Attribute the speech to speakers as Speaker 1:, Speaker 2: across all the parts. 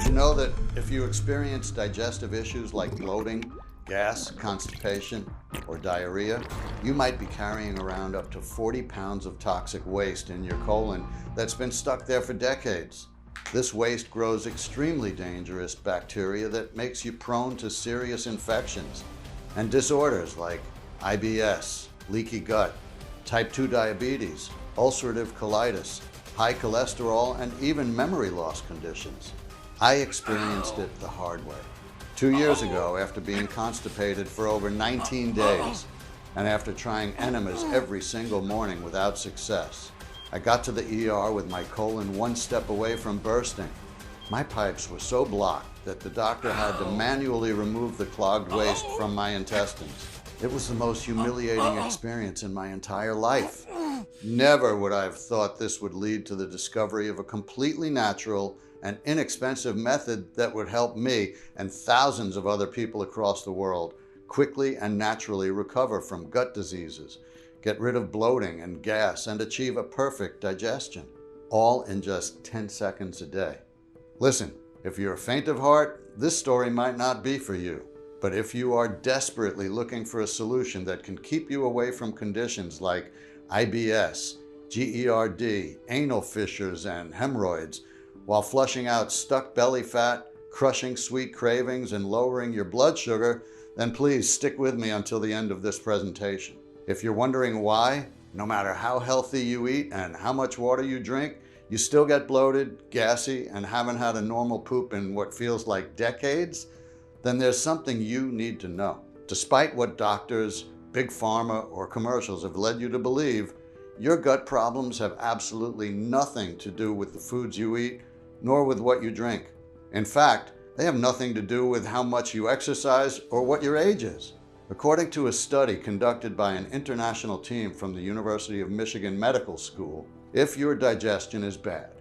Speaker 1: Did you know that if you experience digestive issues like bloating, gas, constipation, or diarrhea, you might be carrying around up to 40 pounds of toxic waste in your colon that's been stuck there for decades? This waste grows extremely dangerous bacteria that makes you prone to serious infections and disorders like IBS, leaky gut, type 2 diabetes, ulcerative colitis, high cholesterol, and even memory loss conditions. I experienced it the hard way. 2 years ago, after being constipated for over 19 days, and after trying enemas every single morning without success, I got to the ER with my colon one step away from bursting. My pipes were so blocked that the doctor had to manually remove the clogged waste from my intestines. It was the most humiliating experience in my entire life. Never would I have thought this would lead to the discovery of a completely natural and inexpensive method that would help me and thousands of other people across the world quickly and naturally recover from gut diseases, get rid of bloating and gas, and achieve a perfect digestion, all in just 10 seconds a day. Listen, if you're faint of heart, this story might not be for you. But if you are desperately looking for a solution that can keep you away from conditions like IBS, GERD, anal fissures, and hemorrhoids, while flushing out stuck belly fat, crushing sweet cravings, and lowering your blood sugar, then please stick with me until the end of this presentation. If you're wondering why, no matter how healthy you eat and how much water you drink, you still get bloated, gassy, and haven't had a normal poop in what feels like decades, then there's something you need to know. Despite what doctors, big pharma, or commercials have led you to believe, your gut problems have absolutely nothing to do with the foods you eat, nor with what you drink. In fact, they have nothing to do with how much you exercise or what your age is. According to a study conducted by an international team from the University of Michigan Medical School, if your digestion is bad,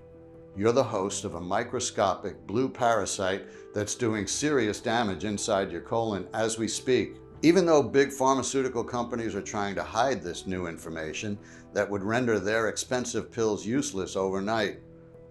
Speaker 1: you're the host of a microscopic blue parasite that's doing serious damage inside your colon as we speak. Even though big pharmaceutical companies are trying to hide this new information that would render their expensive pills useless overnight,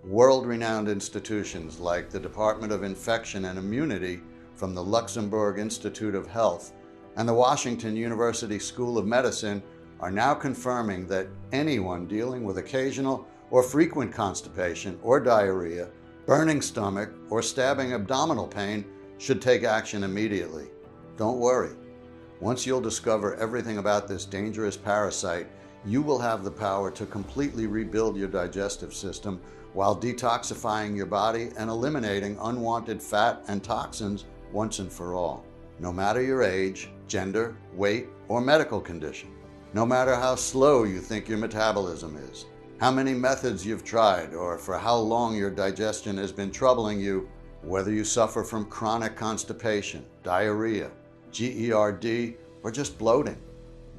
Speaker 1: world-renowned institutions like the Department of Infection and Immunity from the Luxembourg Institute of Health and the Washington University School of Medicine are now confirming that anyone dealing with occasional or frequent constipation or diarrhea, burning stomach, or stabbing abdominal pain should take action immediately. Don't worry. Once you'll discover everything about this dangerous parasite, you will have the power to completely rebuild your digestive system while detoxifying your body and eliminating unwanted fat and toxins once and for all. No matter your age, gender, weight, or medical condition. No matter how slow you think your metabolism is, how many methods you've tried, or for how long your digestion has been troubling you, whether you suffer from chronic constipation, diarrhea, GERD, or just bloating.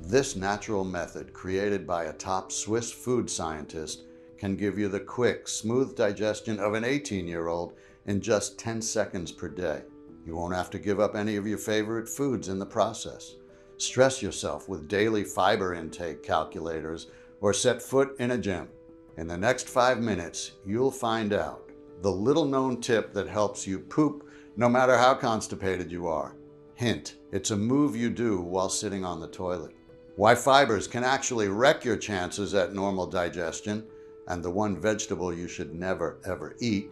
Speaker 1: This natural method, created by a top Swiss food scientist, can give you the quick, smooth digestion of an 18-year-old in just 10 seconds per day. You won't have to give up any of your favorite foods in the process, stress yourself with daily fiber intake calculators, or set foot in a gym. In the next 5 minutes, you'll find out the little-known tip that helps you poop no matter how constipated you are. Hint, it's a move you do while sitting on the toilet. Why fibers can actually wreck your chances at normal digestion, and the one vegetable you should never ever eat.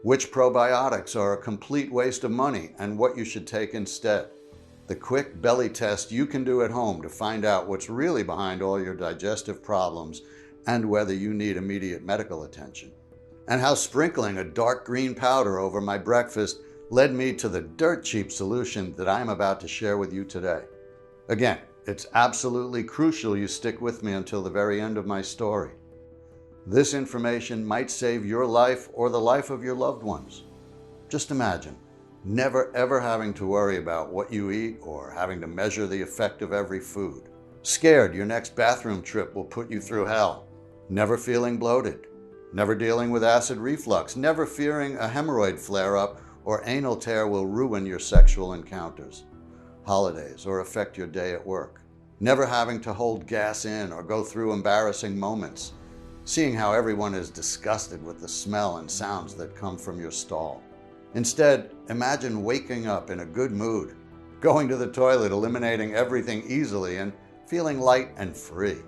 Speaker 1: Which probiotics are a complete waste of money and what you should take instead. The quick belly test you can do at home to find out what's really behind all your digestive problems and whether you need immediate medical attention. And how sprinkling a dark green powder over my breakfast led me to the dirt cheap solution that I'm about to share with you today. Again, it's absolutely crucial you stick with me until the very end of my story. This information might save your life or the life of your loved ones. Just imagine never ever having to worry about what you eat or having to measure the effect of every food. Scared your next bathroom trip will put you through hell. Never feeling bloated. Never dealing with acid reflux. Never fearing a hemorrhoid flare-up or anal tear will ruin your sexual encounters, holidays, or affect your day at work. Never having to hold gas in or go through embarrassing moments. Seeing how everyone is disgusted with the smell and sounds that come from your stall. Instead, imagine waking up in a good mood, going to the toilet, eliminating everything easily, and feeling light and free.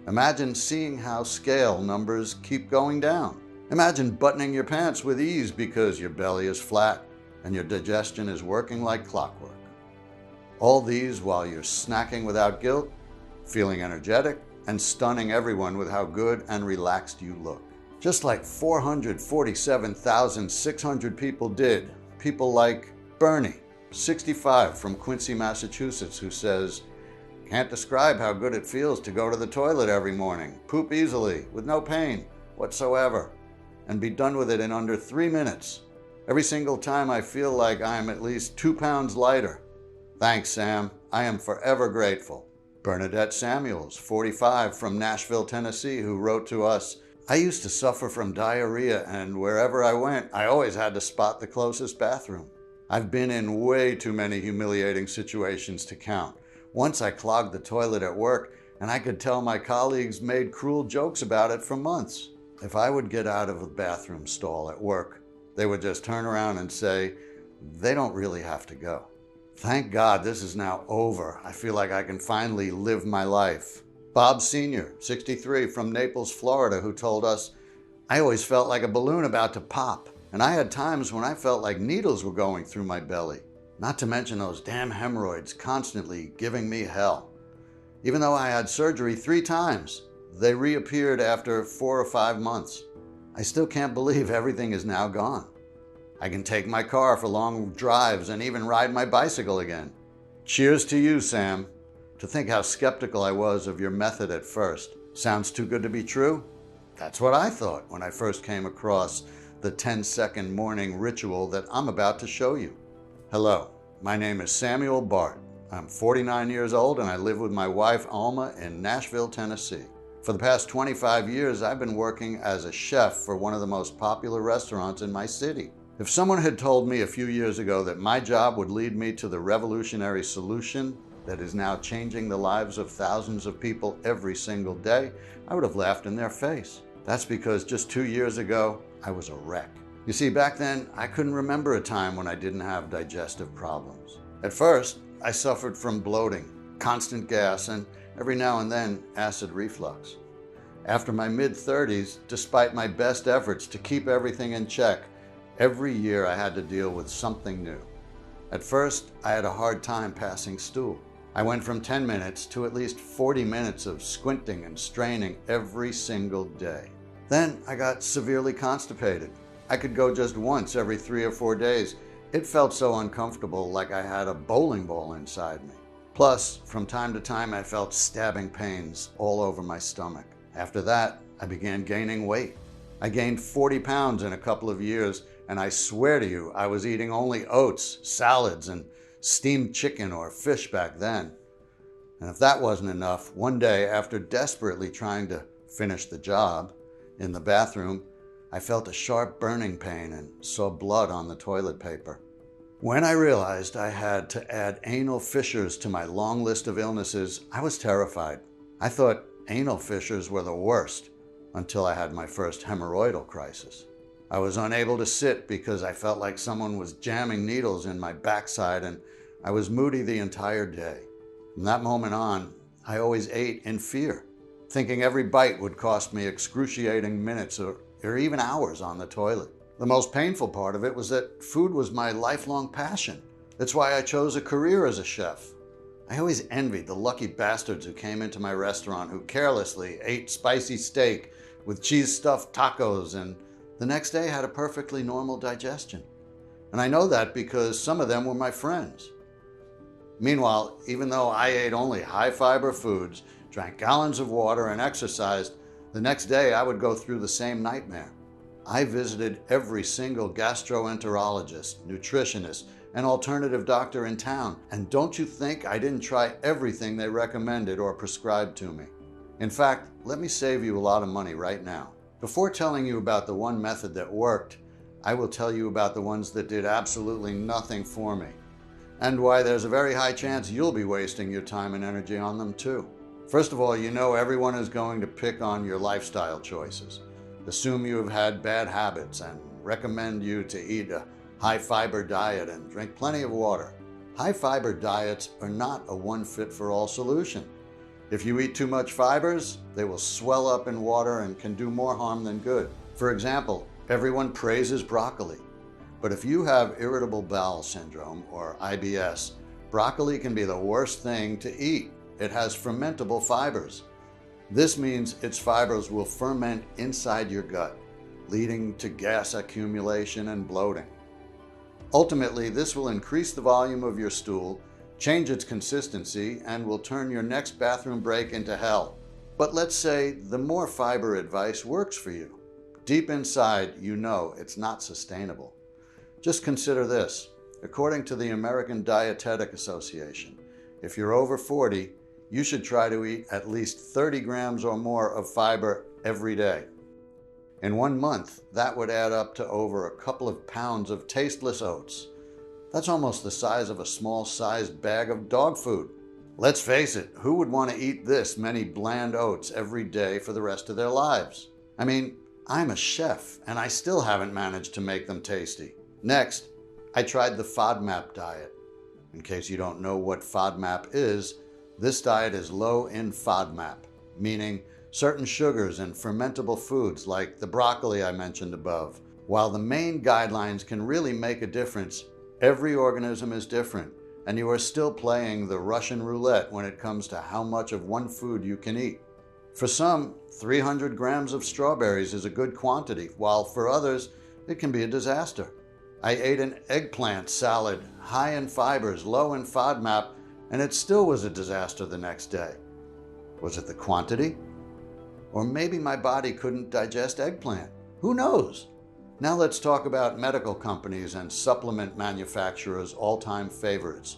Speaker 1: Imagine seeing how scale numbers keep going down. Imagine buttoning your pants with ease because your belly is flat and your digestion is working like clockwork. All these while you're snacking without guilt, feeling energetic, and stunning everyone with how good and relaxed you look. Just like 447,600 people did. People like Bernie, 65, from Quincy, Massachusetts, who says, "Can't describe how good it feels to go to the toilet every morning, poop easily, with no pain whatsoever, and be done with it in under 3 minutes. Every single time I feel like I am at least 2 pounds lighter. Thanks, Sam. I am forever grateful." Bernadette Samuels, 45, from Nashville, Tennessee, who wrote to us, "I used to suffer from diarrhea, and wherever I went, I always had to spot the closest bathroom. I've been in way too many humiliating situations to count. Once I clogged the toilet at work, and I could tell my colleagues made cruel jokes about it for months. If I would get out of a bathroom stall at work, they would just turn around and say, they don't really have to go. Thank God this is now over. I feel like I can finally live my life." Bob Sr., 63, from Naples, Florida, who told us, "I always felt like a balloon about to pop, and I had times when I felt like needles were going through my belly. Not to mention those damn hemorrhoids constantly giving me hell. Even though I had surgery 3 times, they reappeared after 4 or 5 months. I still can't believe everything is now gone. I can take my car for long drives and even ride my bicycle again. Cheers to you, Sam. To think how skeptical I was of your method at first. Sounds too good to be true? That's what I thought when I first came across the 10-second morning ritual that I'm about to show you. Hello, my name is Samuel Bart. I'm 49 years old and I live with my wife Alma in Nashville, Tennessee. For the past 25 years, I've been working as a chef for one of the most popular restaurants in my city. If someone had told me a few years ago that my job would lead me to the revolutionary solution that is now changing the lives of thousands of people every single day, I would have laughed in their face. That's because just 2 years ago, I was a wreck. You see, back then, I couldn't remember a time when I didn't have digestive problems. At first, I suffered from bloating, constant gas, and every now and then, acid reflux. After my mid-30s, despite my best efforts to keep everything in check, every year I had to deal with something new. At first, I had a hard time passing stool. I went from 10 minutes to at least 40 minutes of squinting and straining every single day. Then I got severely constipated. I could go just once every 3 or 4 days. It felt so uncomfortable, like I had a bowling ball inside me. Plus, from time to time, I felt stabbing pains all over my stomach. After that, I began gaining weight. I gained 40 pounds in a couple of years, and I swear to you, I was eating only oats, salads, and steamed chicken or fish back then. And if that wasn't enough, one day, after desperately trying to finish the job in the bathroom, I felt a sharp burning pain and saw blood on the toilet paper. When I realized I had to add anal fissures to my long list of illnesses, I was terrified. I thought anal fissures were the worst until I had my first hemorrhoidal crisis. I was unable to sit because I felt like someone was jamming needles in my backside, and I was moody the entire day. From that moment on, I always ate in fear, thinking every bite would cost me excruciating minutes or even hours on the toilet. The most painful part of it was that food was my lifelong passion. That's why I chose a career as a chef. I always envied the lucky bastards who came into my restaurant who carelessly ate spicy steak with cheese-stuffed tacos and the next day had a perfectly normal digestion. And I know that because some of them were my friends. Meanwhile, even though I ate only high-fiber foods, drank gallons of water, and exercised, the next day I would go through the same nightmare. I visited every single gastroenterologist, nutritionist, and alternative doctor in town, and don't you think I didn't try everything they recommended or prescribed to me? In fact, let me save you a lot of money right now. Before telling you about the one method that worked, I will tell you about the ones that did absolutely nothing for me, and why there's a very high chance you'll be wasting your time and energy on them too. First of all, you know everyone is going to pick on your lifestyle choices, assume you have had bad habits, and recommend you to eat a high fiber diet and drink plenty of water. High fiber diets are not a one-fit-for-all solution. If you eat too much fibers, they will swell up in water and can do more harm than good. For example, everyone praises broccoli. But if you have irritable bowel syndrome or IBS, broccoli can be the worst thing to eat. It has fermentable fibers. This means its fibers will ferment inside your gut, leading to gas accumulation and bloating. Ultimately, this will increase the volume of your stool, change its consistency, and will turn your next bathroom break into hell. But let's say the more fiber advice works for you. Deep inside, you know it's not sustainable. Just consider this. According to the American Dietetic Association, if you're over 40, you should try to eat at least 30 grams or more of fiber every day. In 1 month, that would add up to over a couple of pounds of tasteless oats. That's almost the size of a small-sized bag of dog food. Let's face it, who would want to eat this many bland oats every day for the rest of their lives? I mean, I'm a chef, and I still haven't managed to make them tasty. Next, I tried the FODMAP diet. In case you don't know what FODMAP is, this diet is low in FODMAP, meaning certain sugars and fermentable foods like the broccoli I mentioned above. While the main guidelines can really make a difference, every organism is different, and you are still playing the Russian roulette when it comes to how much of one food you can eat. For some, 300 grams of strawberries is a good quantity, while for others, it can be a disaster. I ate an eggplant salad, high in fibers, low in FODMAP, and it still was a disaster the next day. Was it the quantity? Or maybe my body couldn't digest eggplant. Who knows? Now let's talk about medical companies and supplement manufacturers' all-time favorites,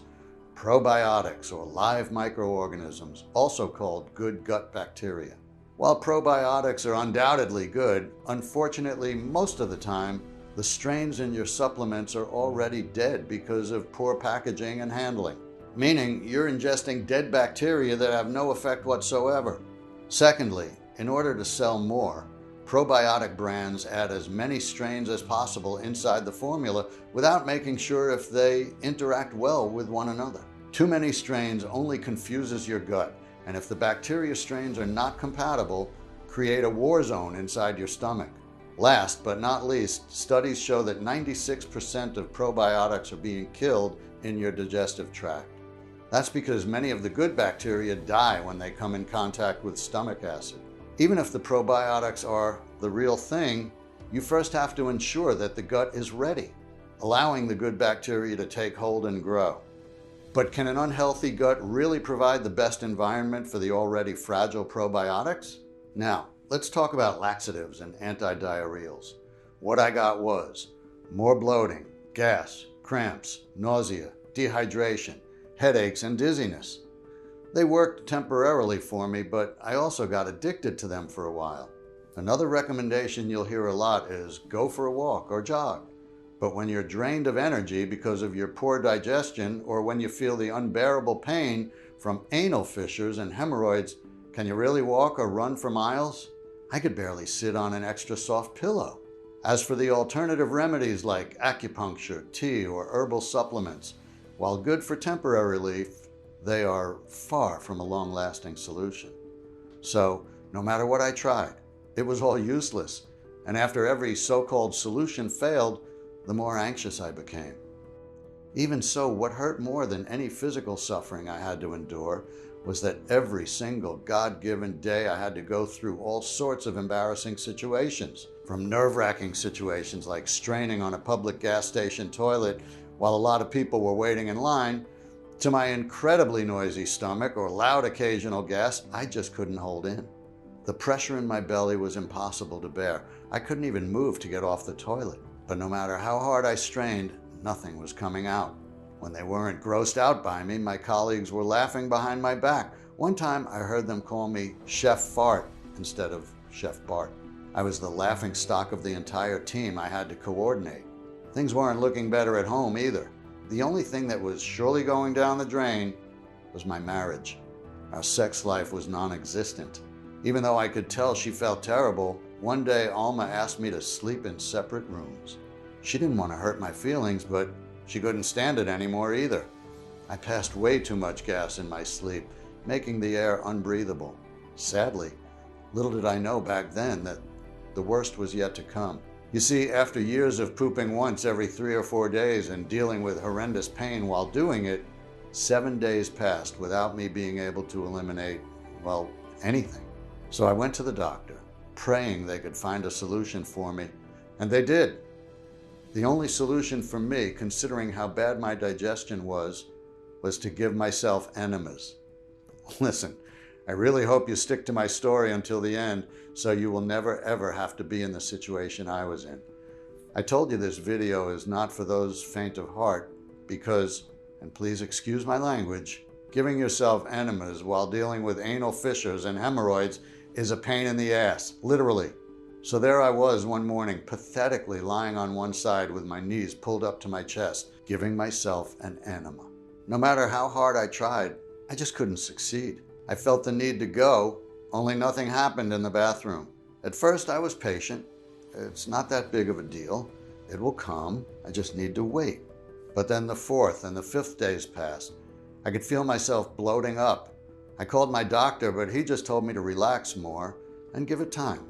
Speaker 1: probiotics or live microorganisms, also called good gut bacteria. While probiotics are undoubtedly good, unfortunately, most of the time, the strains in your supplements are already dead because of poor packaging and handling, meaning you're ingesting dead bacteria that have no effect whatsoever. Secondly, in order to sell more, probiotic brands add as many strains as possible inside the formula without making sure if they interact well with one another. Too many strains only confuses your gut, and if the bacteria strains are not compatible, create a war zone inside your stomach. Last but not least, studies show that 96% of probiotics are being killed in your digestive tract. That's because many of the good bacteria die when they come in contact with stomach acid. Even if the probiotics are the real thing, you first have to ensure that the gut is ready, allowing the good bacteria to take hold and grow. But can an unhealthy gut really provide the best environment for the already fragile probiotics? Now, let's talk about laxatives and antidiarrheals. What I got was more bloating, gas, cramps, nausea, dehydration, headaches, and dizziness. They worked temporarily for me, but I also got addicted to them for a while. Another recommendation you'll hear a lot is go for a walk or jog. But when you're drained of energy because of your poor digestion, or when you feel the unbearable pain from anal fissures and hemorrhoids, can you really walk or run for miles? I could barely sit on an extra soft pillow. As for the alternative remedies like acupuncture, tea, or herbal supplements, while good for temporary relief, they are far from a long-lasting solution. So, no matter what I tried, it was all useless, and after every so-called solution failed, the more anxious I became. Even so, what hurt more than any physical suffering I had to endure was that every single God-given day I had to go through all sorts of embarrassing situations, from nerve-wracking situations like straining on a public gas station toilet while a lot of people were waiting in line, to my incredibly noisy stomach or loud occasional gas I just couldn't hold in. The pressure in my belly was impossible to bear. I couldn't even move to get off the toilet. But no matter how hard I strained, nothing was coming out. When they weren't grossed out by me, my colleagues were laughing behind my back. One time I heard them call me Chef Fart instead of Chef Bart. I was the laughing stock of the entire team I had to coordinate. Things weren't looking better at home either. The only thing that was surely going down the drain was my marriage. Our sex life was non-existent. Even though I could tell she felt terrible, one day Alma asked me to sleep in separate rooms. She didn't want to hurt my feelings, but she couldn't stand it anymore either. I passed way too much gas in my sleep, making the air unbreathable. Sadly, little did I know back then that the worst was yet to come. You see, after years of pooping once every 3 or 4 days and dealing with horrendous pain while doing it, 7 days passed without me being able to eliminate, well, anything. So I went to the doctor, praying they could find a solution for me, and they did. The only solution for me, considering how bad my digestion was to give myself enemas. Listen, I really hope you stick to my story until the end, so you will never ever have to be in the situation I was in. I told you this video is not for those faint of heart because, and please excuse my language, giving yourself enemas while dealing with anal fissures and hemorrhoids is a pain in the ass, literally. So there I was one morning, pathetically lying on one side with my knees pulled up to my chest, giving myself an enema. No matter how hard I tried, I just couldn't succeed. I felt the need to go, only nothing happened in the bathroom. At first I was patient. It's not that big of a deal. It will come. I just need to wait. But then the 4th and the 5th days passed. I could feel myself bloating up. I called my doctor, but he just told me to relax more and give it time.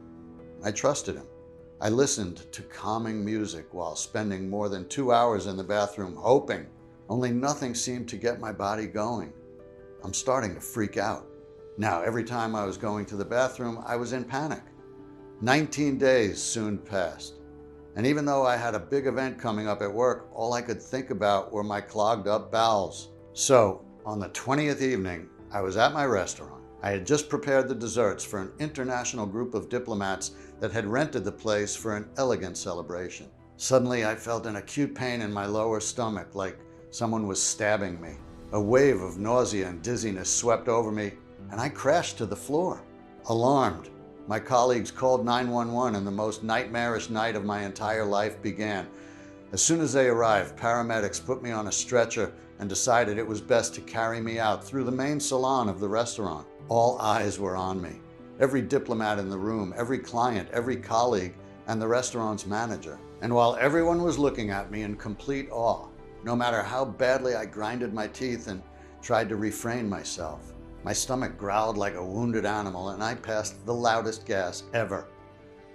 Speaker 1: I trusted him. I listened to calming music while spending more than 2 hours in the bathroom hoping. Only nothing seemed to get my body going. I'm starting to freak out. Now, every time I was going to the bathroom, I was in panic. 19 days soon passed. And even though I had a big event coming up at work, all I could think about were my clogged up bowels. So, on the 20th evening, I was at my restaurant. I had just prepared the desserts for an international group of diplomats that had rented the place for an elegant celebration. Suddenly, I felt an acute pain in my lower stomach, like someone was stabbing me. A wave of nausea and dizziness swept over me, and I crashed to the floor. Alarmed, my colleagues called 911 and the most nightmarish night of my entire life began. As soon as they arrived, paramedics put me on a stretcher and decided it was best to carry me out through the main salon of the restaurant. All eyes were on me. Every diplomat in the room, every client, every colleague, and the restaurant's manager. And while everyone was looking at me in complete awe, no matter how badly I grinded my teeth and tried to refrain myself, my stomach growled like a wounded animal and I passed the loudest gas ever.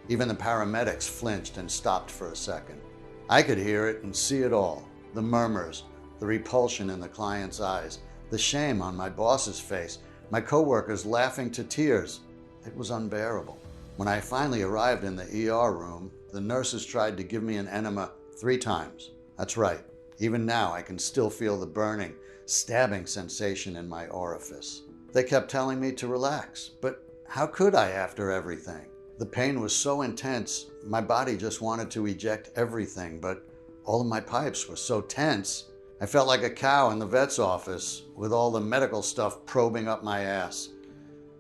Speaker 1: Even the paramedics flinched and stopped for a second. I could hear it and see it all. The murmurs, the repulsion in the client's eyes, the shame on my boss's face, my coworkers laughing to tears. It was unbearable. When I finally arrived in the ER room, the nurses tried to give me an enema 3 times. That's right. Even now, I can still feel the burning, stabbing sensation in my orifice. They kept telling me to relax, but how could I after everything? The pain was so intense, my body just wanted to eject everything, but all of my pipes were so tense. I felt like a cow in the vet's office with all the medical stuff probing up my ass.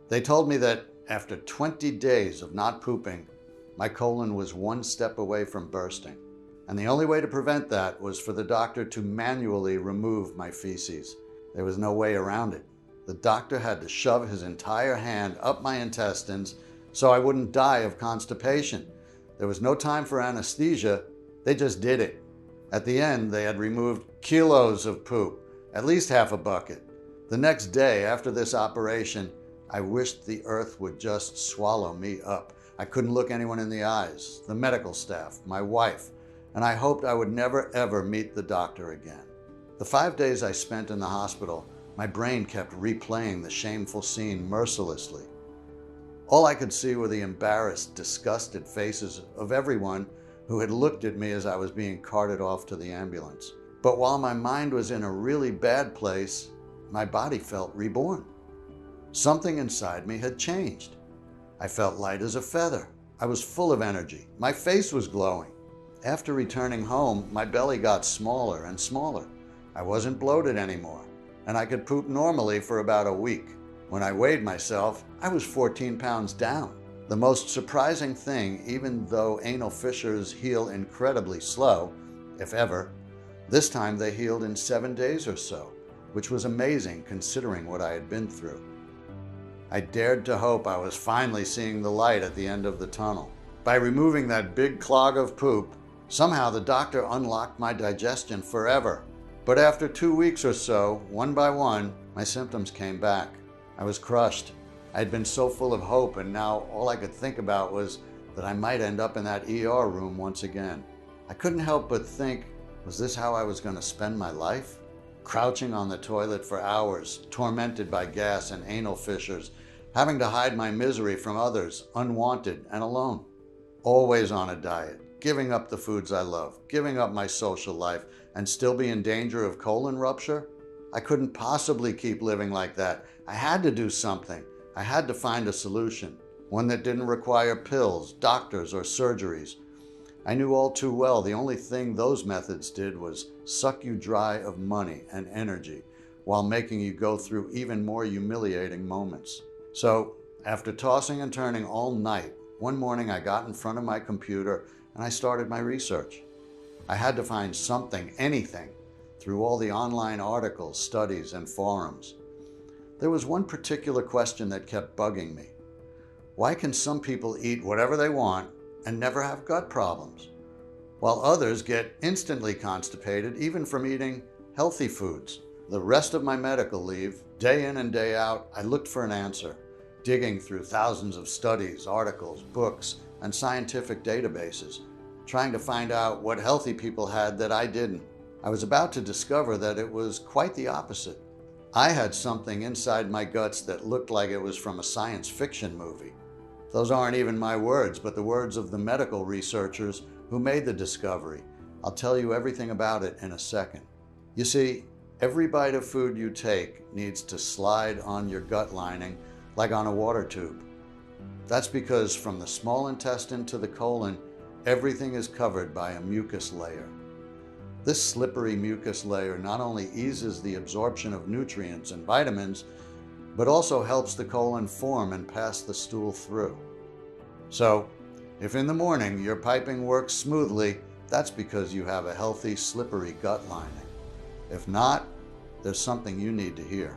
Speaker 1: They told me that after 20 days of not pooping, my colon was 1 step away from bursting. And the only way to prevent that was for the doctor to manually remove my feces. There was no way around it. The doctor had to shove his entire hand up my intestines so I wouldn't die of constipation. There was no time for anesthesia. They just did it. At the end, they had removed kilos of poop, at least half a bucket. The next day after this operation, I wished the earth would just swallow me up. I couldn't look anyone in the eyes, the medical staff, my wife, and I hoped I would never ever meet the doctor again. The 5 days I spent in the hospital, my brain kept replaying the shameful scene mercilessly. All I could see were the embarrassed, disgusted faces of everyone who had looked at me as I was being carted off to the ambulance. But while my mind was in a really bad place, my body felt reborn. Something inside me had changed. I felt light as a feather. I was full of energy. My face was glowing. After returning home, my belly got smaller and smaller. I wasn't bloated anymore, and I could poop normally for about a week. When I weighed myself, I was 14 pounds down. The most surprising thing, even though anal fissures heal incredibly slow, if ever, this time they healed in 7 days or so, which was amazing considering what I had been through. I dared to hope I was finally seeing the light at the end of the tunnel. By removing that big clog of poop, Somehow the doctor unlocked my digestion forever. But after 2 weeks or so, one by one, my symptoms came back. I was crushed. I had been so full of hope, and now all I could think about was that I might end up in that ER room once again. I couldn't help but think, was this how I was going to spend my life? Crouching on the toilet for hours, tormented by gas and anal fissures, having to hide my misery from others, unwanted and alone. Always on a diet, giving up the foods I love, giving up my social life, and still be in danger of colon rupture? I couldn't possibly keep living like that. I had to do something. I had to find a solution, one that didn't require pills, doctors, or surgeries. I knew all too well the only thing those methods did was suck you dry of money and energy while making you go through even more humiliating moments. So, after tossing and turning all night, one morning I got in front of my computer and I started my research. I had to find something, anything, through all the online articles, studies, and forums. There was one particular question that kept bugging me. Why can some people eat whatever they want and never have gut problems, while others get instantly constipated even from eating healthy foods? The rest of my medical leave, day in and day out, I looked for an answer, digging through thousands of studies, articles, books, and scientific databases, trying to find out what healthy people had that I didn't. I was about to discover that it was quite the opposite. I had something inside my guts that looked like it was from a science fiction movie. Those aren't even my words, but the words of the medical researchers who made the discovery. I'll tell you everything about it in a second. You see, every bite of food you take needs to slide on your gut lining like on a water tube. That's because from the small intestine to the colon, everything is covered by a mucus layer. This slippery mucus layer not only eases the absorption of nutrients and vitamins, but also helps the colon form and pass the stool through. So, if in the morning your piping works smoothly, that's because you have a healthy, slippery gut lining. If not, there's something you need to hear.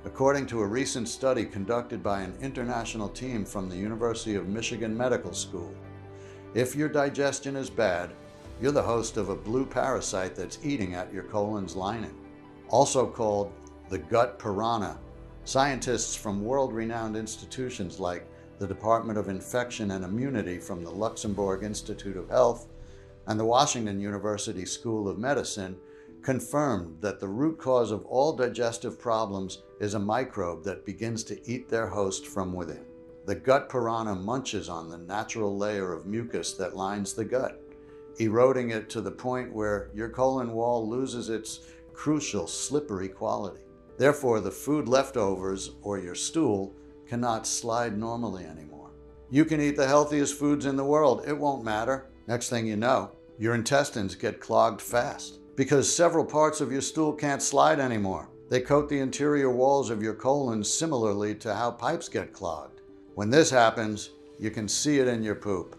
Speaker 1: According to a recent study conducted by an international team from the University of Michigan Medical School, if your digestion is bad, you're the host of a blue parasite that's eating at your colon's lining. Also called the gut piranha, scientists from world-renowned institutions like the Department of Infection and Immunity from the Luxembourg Institute of Health and the Washington University School of Medicine confirmed that the root cause of all digestive problems is a microbe that begins to eat their host from within. The gut piranha munches on the natural layer of mucus that lines the gut, eroding it to the point where your colon wall loses its crucial slippery quality. Therefore, the food leftovers or your stool cannot slide normally anymore. You can eat the healthiest foods in the world, it won't matter. Next thing you know, your intestines get clogged fast because several parts of your stool can't slide anymore. They coat the interior walls of your colon similarly to how pipes get clogged. When this happens, you can see it in your poop.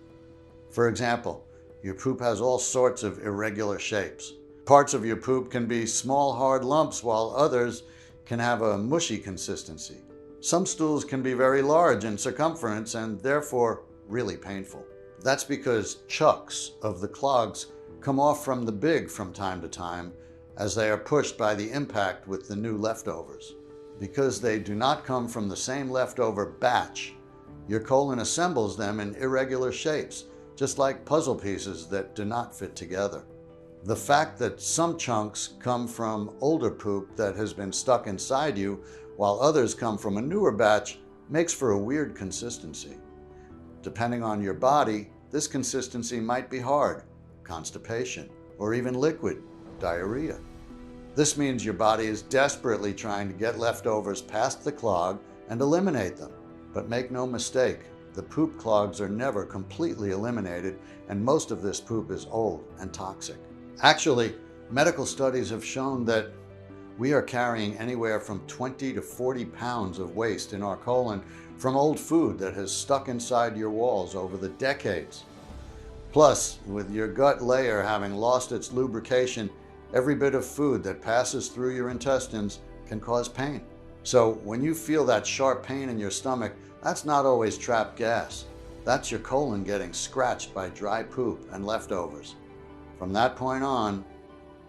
Speaker 1: For example, your poop has all sorts of irregular shapes. Parts of your poop can be small, hard lumps, while others can have a mushy consistency. Some stools can be very large in circumference and therefore really painful. That's because chunks of the clogs come off from the big from time to time as they are pushed by the impact with the new leftovers. Because they do not come from the same leftover batch, your colon assembles them in irregular shapes, just like puzzle pieces that do not fit together. The fact that some chunks come from older poop that has been stuck inside you, while others come from a newer batch, makes for a weird consistency. Depending on your body, this consistency might be hard, constipation, or even liquid, diarrhea. This means your body is desperately trying to get leftovers past the clog and eliminate them. But make no mistake, the poop clogs are never completely eliminated, and most of this poop is old and toxic. Actually, medical studies have shown that we are carrying anywhere from 20 to 40 pounds of waste in our colon from old food that has stuck inside your walls over the decades. Plus, with your gut layer having lost its lubrication, every bit of food that passes through your intestines can cause pain. So when you feel that sharp pain in your stomach, that's not always trapped gas. That's your colon getting scratched by dry poop and leftovers. From that point on,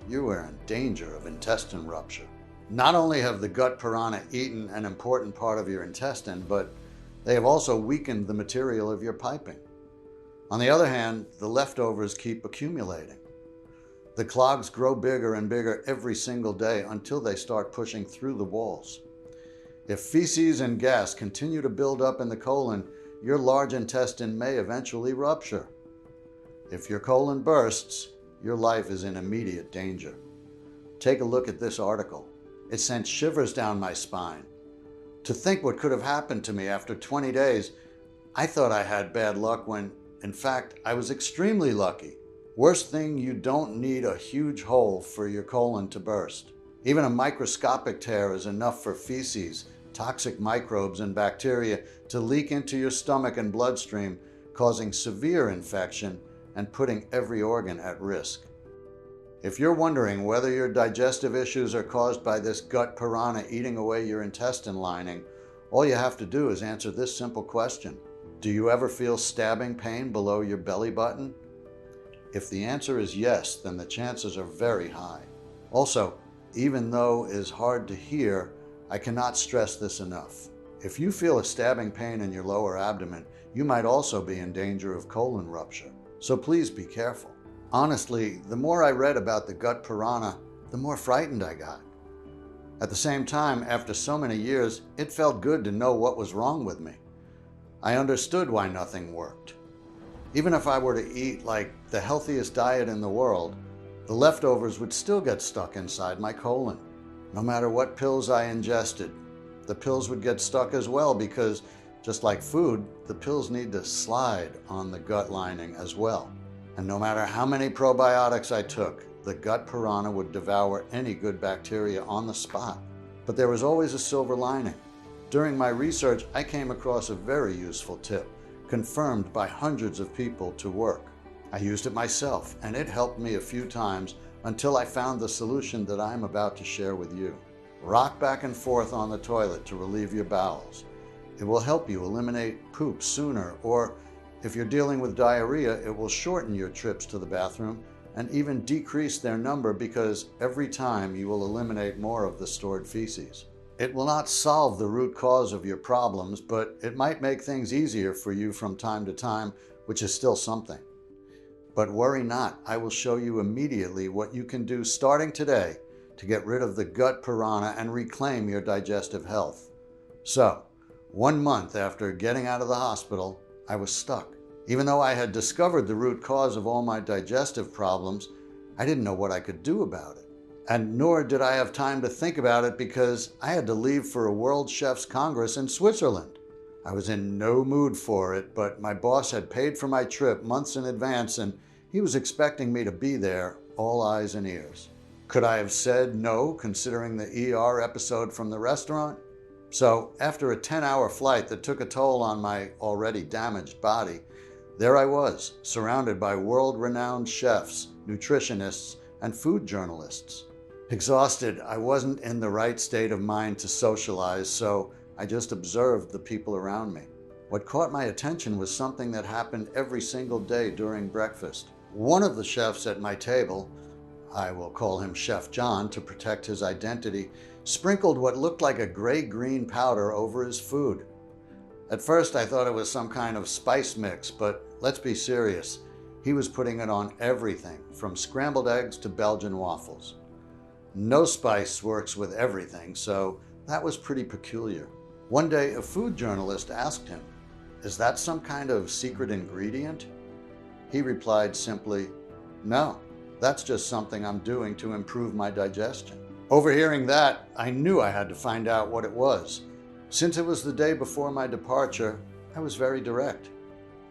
Speaker 1: you are in danger of intestine rupture. Not only have the gut piranha eaten an important part of your intestine, but they have also weakened the material of your piping. On the other hand, the leftovers keep accumulating. The clogs grow bigger and bigger every single day until they start pushing through the walls. If feces and gas continue to build up in the colon, your large intestine may eventually rupture. If your colon bursts, your life is in immediate danger. Take a look at this article. It sent shivers down my spine. To think what could have happened to me after 20 days, I thought I had bad luck when, in fact, I was extremely lucky. Worst thing, you don't need a huge hole for your colon to burst. Even a microscopic tear is enough for feces, toxic microbes, and bacteria to leak into your stomach and bloodstream, causing severe infection and putting every organ at risk. If you're wondering whether your digestive issues are caused by this gut piranha eating away your intestine lining, all you have to do is answer this simple question. Do you ever feel stabbing pain below your belly button? If the answer is yes, then the chances are very high. Also, even though it is hard to hear, I cannot stress this enough. If you feel a stabbing pain in your lower abdomen, you might also be in danger of colon rupture. So please be careful. Honestly, the more I read about the gut piranha, the more frightened I got. At the same time, after so many years, it felt good to know what was wrong with me. I understood why nothing worked. Even if I were to eat like the healthiest diet in the world, the leftovers would still get stuck inside my colon. No matter what pills I ingested, the pills would get stuck as well because, just like food, the pills need to slide on the gut lining as well. And no matter how many probiotics I took, the gut piranha would devour any good bacteria on the spot. But there was always a silver lining. During my research, I came across a very useful tip, confirmed by hundreds of people to work. I used it myself, and it helped me a few times until I found the solution that I'm about to share with you. Rock back and forth on the toilet to relieve your bowels. It will help you eliminate poop sooner, or if you're dealing with diarrhea, it will shorten your trips to the bathroom and even decrease their number because every time you will eliminate more of the stored feces. It will not solve the root cause of your problems, but it might make things easier for you from time to time, which is still something. But worry not, I will show you immediately what you can do starting today to get rid of the gut piranha and reclaim your digestive health. So, 1 month after getting out of the hospital, I was stuck. Even though I had discovered the root cause of all my digestive problems, I didn't know what I could do about it. And nor did I have time to think about it because I had to leave for a World Chefs Congress in Switzerland. I was in no mood for it, but my boss had paid for my trip months in advance and he was expecting me to be there, all eyes and ears. Could I have said no, considering the ER episode from the restaurant? So, after a 10-hour flight that took a toll on my already damaged body, there I was, surrounded by world-renowned chefs, nutritionists, and food journalists. Exhausted, I wasn't in the right state of mind to socialize, so I just observed the people around me. What caught my attention was something that happened every single day during breakfast. One of the chefs at my table, I will call him Chef John to protect his identity, sprinkled what looked like a gray-green powder over his food. At first I thought it was some kind of spice mix, but let's be serious. He was putting it on everything, from scrambled eggs to Belgian waffles. No spice works with everything, so that was pretty peculiar. One day, a food journalist asked him, "Is that some kind of secret ingredient?" He replied simply, "No, that's just something I'm doing to improve my digestion." Overhearing that, I knew I had to find out what it was. Since it was the day before my departure, I was very direct.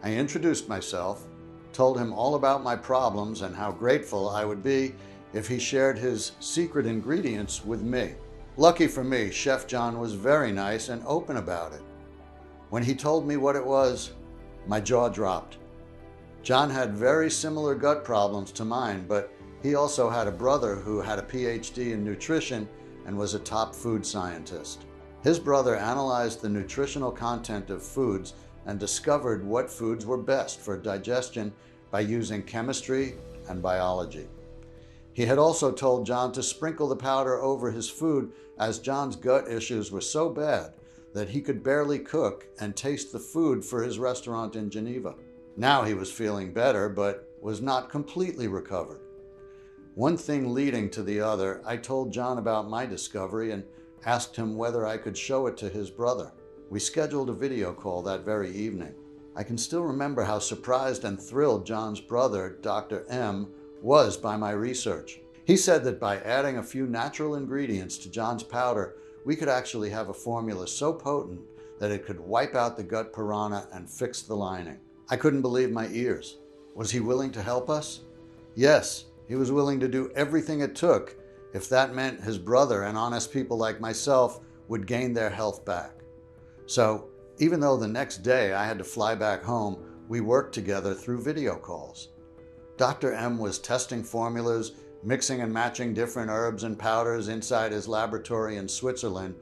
Speaker 1: I introduced myself, told him all about my problems and how grateful I would be if he shared his secret ingredients with me. Lucky for me, Chef John was very nice and open about it. When he told me what it was, my jaw dropped. John had very similar gut problems to mine, but he also had a brother who had a PhD in nutrition and was a top food scientist. His brother analyzed the nutritional content of foods and discovered what foods were best for digestion by using chemistry and biology. He had also told John to sprinkle the powder over his food, as John's gut issues were so bad that he could barely cook and taste the food for his restaurant in Geneva. Now he was feeling better, but was not completely recovered. One thing leading to the other, I told John about my discovery and asked him whether I could show it to his brother. We scheduled a video call that very evening. I can still remember how surprised and thrilled John's brother, Dr. M, was by my research. He said that by adding a few natural ingredients to John's powder, we could actually have a formula so potent that it could wipe out the gut piranha and fix the lining. I couldn't believe my ears. Was he willing to help us? Yes, he was willing to do everything it took if that meant his brother and honest people like myself would gain their health back. So, even though the next day I had to fly back home, we worked together through video calls. Dr. M was testing formulas, mixing and matching different herbs and powders inside his laboratory in Switzerland,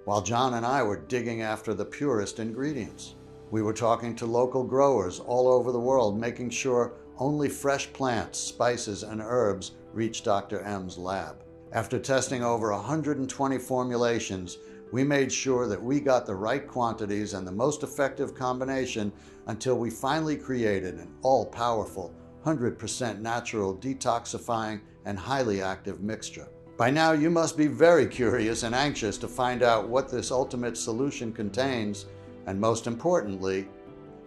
Speaker 1: while John and I were digging after the purest ingredients. We were talking to local growers all over the world, making sure only fresh plants, spices, and herbs reached Dr. M's lab. After testing over 120 formulations, we made sure that we got the right quantities and the most effective combination until we finally created an all-powerful, 100% natural, detoxifying, and highly active mixture. By now, you must be very curious and anxious to find out what this ultimate solution contains, and most importantly,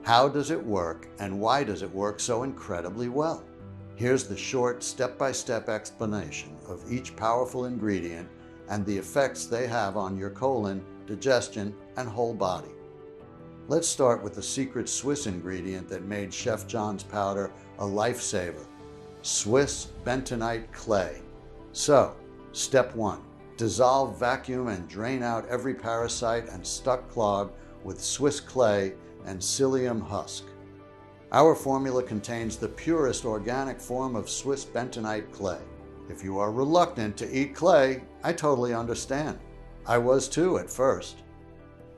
Speaker 1: how does it work and why does it work so incredibly well? Here's the short step-by-step explanation of each powerful ingredient and the effects they have on your colon, digestion, and whole body. Let's start with the secret Swiss ingredient that made Chef John's powder a lifesaver: Swiss bentonite clay. So, step 1. Dissolve, vacuum, and drain out every parasite and stuck clog with Swiss clay and psyllium husk. Our formula contains the purest organic form of Swiss bentonite clay. If you are reluctant to eat clay, I totally understand. I was too at first.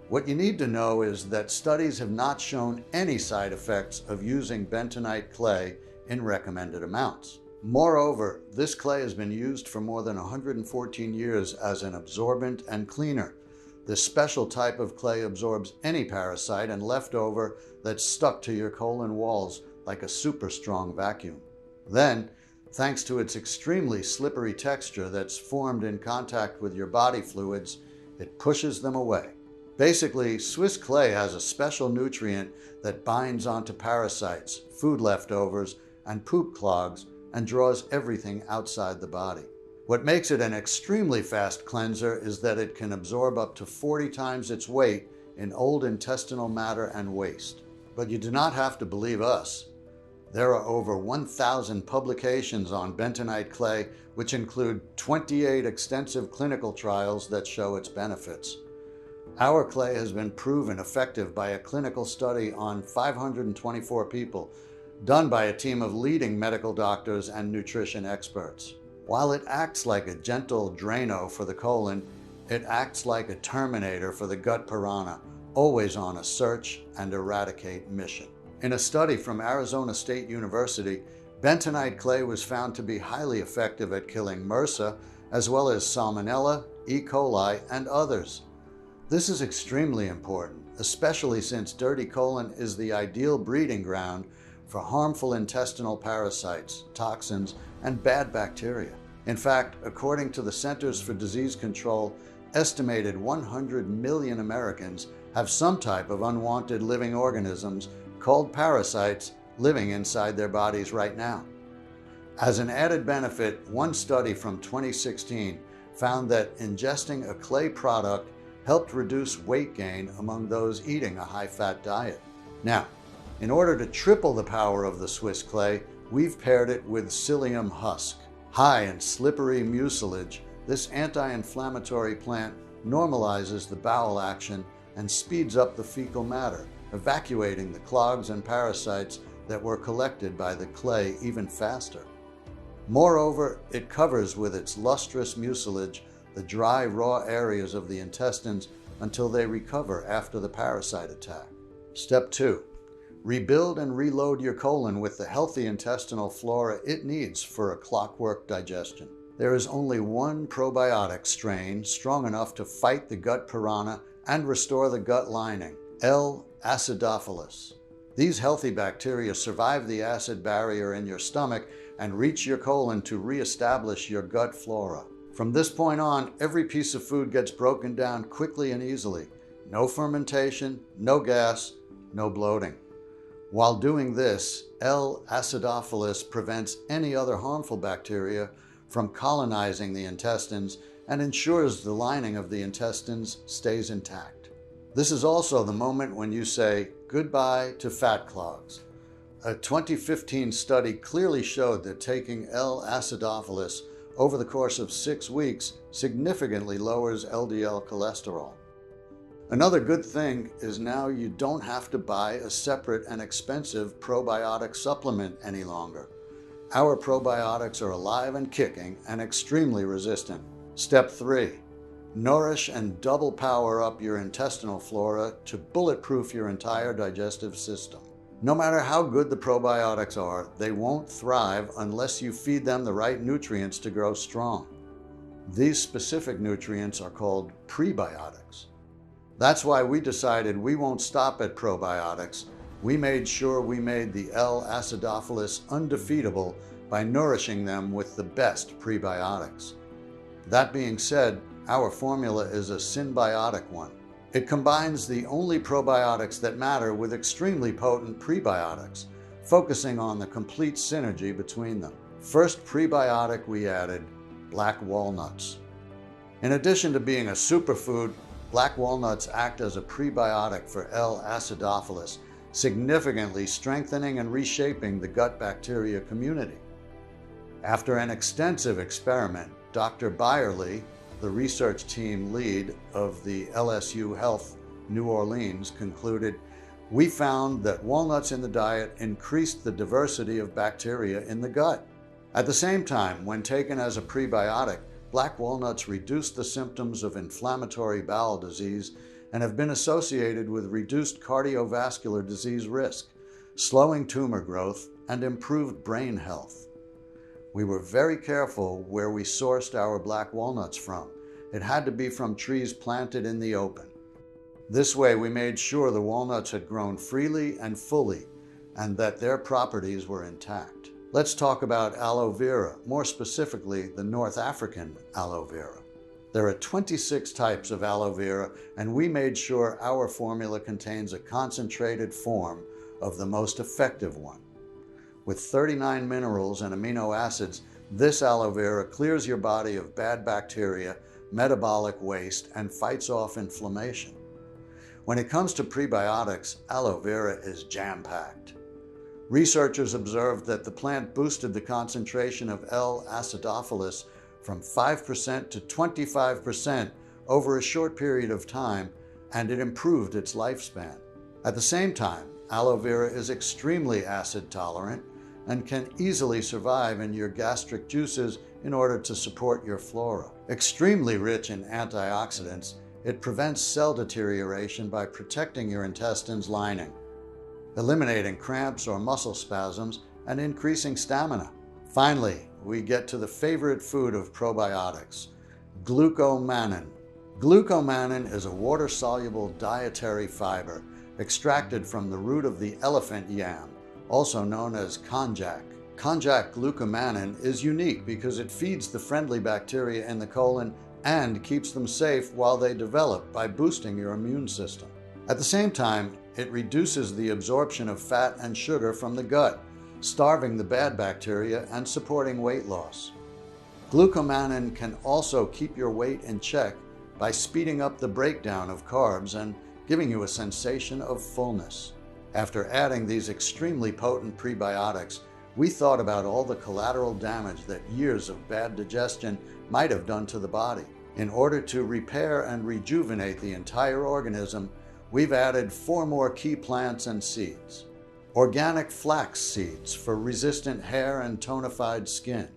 Speaker 1: What you need to know is that studies have not shown any side effects of using bentonite clay in recommended amounts. Moreover, this clay has been used for more than 114 years as an absorbent and cleaner. This special type of clay absorbs any parasite and leftover that's stuck to your colon walls like a super strong vacuum. Then, thanks to its extremely slippery texture that's formed in contact with your body fluids, it pushes them away. Basically, Swiss clay has a special nutrient that binds onto parasites, food leftovers, and poop clogs and draws everything outside the body. What makes it an extremely fast cleanser is that it can absorb up to 40 times its weight in old intestinal matter and waste. But you do not have to believe us. There are over 1,000 publications on bentonite clay, which include 28 extensive clinical trials that show its benefits. Our clay has been proven effective by a clinical study on 524 people, done by a team of leading medical doctors and nutrition experts. While it acts like a gentle Drano for the colon, it acts like a Terminator for the gut piranha, always on a search and eradicate mission. In a study from Arizona State University, bentonite clay was found to be highly effective at killing MRSA, as well as Salmonella, E. coli, and others. This is extremely important, especially since dirty colon is the ideal breeding ground for harmful intestinal parasites, toxins, and bad bacteria. In fact, according to the Centers for Disease Control, estimated 100 million Americans have some type of unwanted living organisms called parasites living inside their bodies right now. As an added benefit, one study from 2016 found that ingesting a clay product helped reduce weight gain among those eating a high-fat diet. Now, in order to triple the power of the Swiss clay, we've paired it with psyllium husk. High in slippery mucilage, this anti-inflammatory plant normalizes the bowel action and speeds up the fecal matter, evacuating the clogs and parasites that were collected by the clay even faster. Moreover, it covers with its lustrous mucilage the dry, raw areas of the intestines until they recover after the parasite attack. Step 2. Rebuild and reload your colon with the healthy intestinal flora it needs for a clockwork digestion. There is only one probiotic strain strong enough to fight the gut piranha and restore the gut lining, L. acidophilus. These healthy bacteria survive the acid barrier in your stomach and reach your colon to reestablish your gut flora. From this point on, every piece of food gets broken down quickly and easily. No fermentation, no gas, no bloating. While doing this, L. acidophilus prevents any other harmful bacteria from colonizing the intestines and ensures the lining of the intestines stays intact. This is also the moment when you say goodbye to fat clogs. A 2015 study clearly showed that taking L. acidophilus over the course of 6 weeks significantly lowers LDL cholesterol. Another good thing is now you don't have to buy a separate and expensive probiotic supplement any longer. Our probiotics are alive and kicking and extremely resistant. Step 3. Nourish and double power up your intestinal flora to bulletproof your entire digestive system. No matter how good the probiotics are, they won't thrive unless you feed them the right nutrients to grow strong. These specific nutrients are called prebiotics. That's why we decided we won't stop at probiotics. We made sure we made the L. acidophilus undefeatable by nourishing them with the best prebiotics. That being said, our formula is a symbiotic one. It combines the only probiotics that matter with extremely potent prebiotics, focusing on the complete synergy between them. First prebiotic we added, black walnuts. In addition to being a superfood, black walnuts act as a prebiotic for L. acidophilus, significantly strengthening and reshaping the gut bacteria community. After an extensive experiment, Dr. Byerly, the research team lead of the LSU Health New Orleans, concluded, "We found that walnuts in the diet increased the diversity of bacteria in the gut." At the same time, when taken as a prebiotic, black walnuts reduce the symptoms of inflammatory bowel disease and have been associated with reduced cardiovascular disease risk, slowing tumor growth, and improved brain health. We were very careful where we sourced our black walnuts from. It had to be from trees planted in the open. This way, we made sure the walnuts had grown freely and fully, and that their properties were intact. Let's talk about aloe vera, more specifically the North African aloe vera. There are 26 types of aloe vera, and we made sure our formula contains a concentrated form of the most effective one. With 39 minerals and amino acids, this aloe vera clears your body of bad bacteria, metabolic waste, and fights off inflammation. When it comes to prebiotics, aloe vera is jam-packed. Researchers observed that the plant boosted the concentration of L. acidophilus from 5% to 25% over a short period of time, and it improved its lifespan. At the same time, aloe vera is extremely acid tolerant and can easily survive in your gastric juices in order to support your flora. Extremely rich in antioxidants, it prevents cell deterioration by protecting your intestines lining, eliminating cramps or muscle spasms, and increasing stamina. Finally, we get to the favorite food of probiotics, glucomannan. Glucomannan is a water-soluble dietary fiber extracted from the root of the elephant yam, also known as konjac. Konjac glucomannan is unique because it feeds the friendly bacteria in the colon and keeps them safe while they develop by boosting your immune system. At the same time, it reduces the absorption of fat and sugar from the gut, starving the bad bacteria and supporting weight loss. Glucomannan can also keep your weight in check by speeding up the breakdown of carbs and giving you a sensation of fullness. After adding these extremely potent prebiotics, we thought about all the collateral damage that years of bad digestion might have done to the body. In order to repair and rejuvenate the entire organism, we've added 4 more key plants and seeds. Organic flax seeds for resistant hair and tonified skin.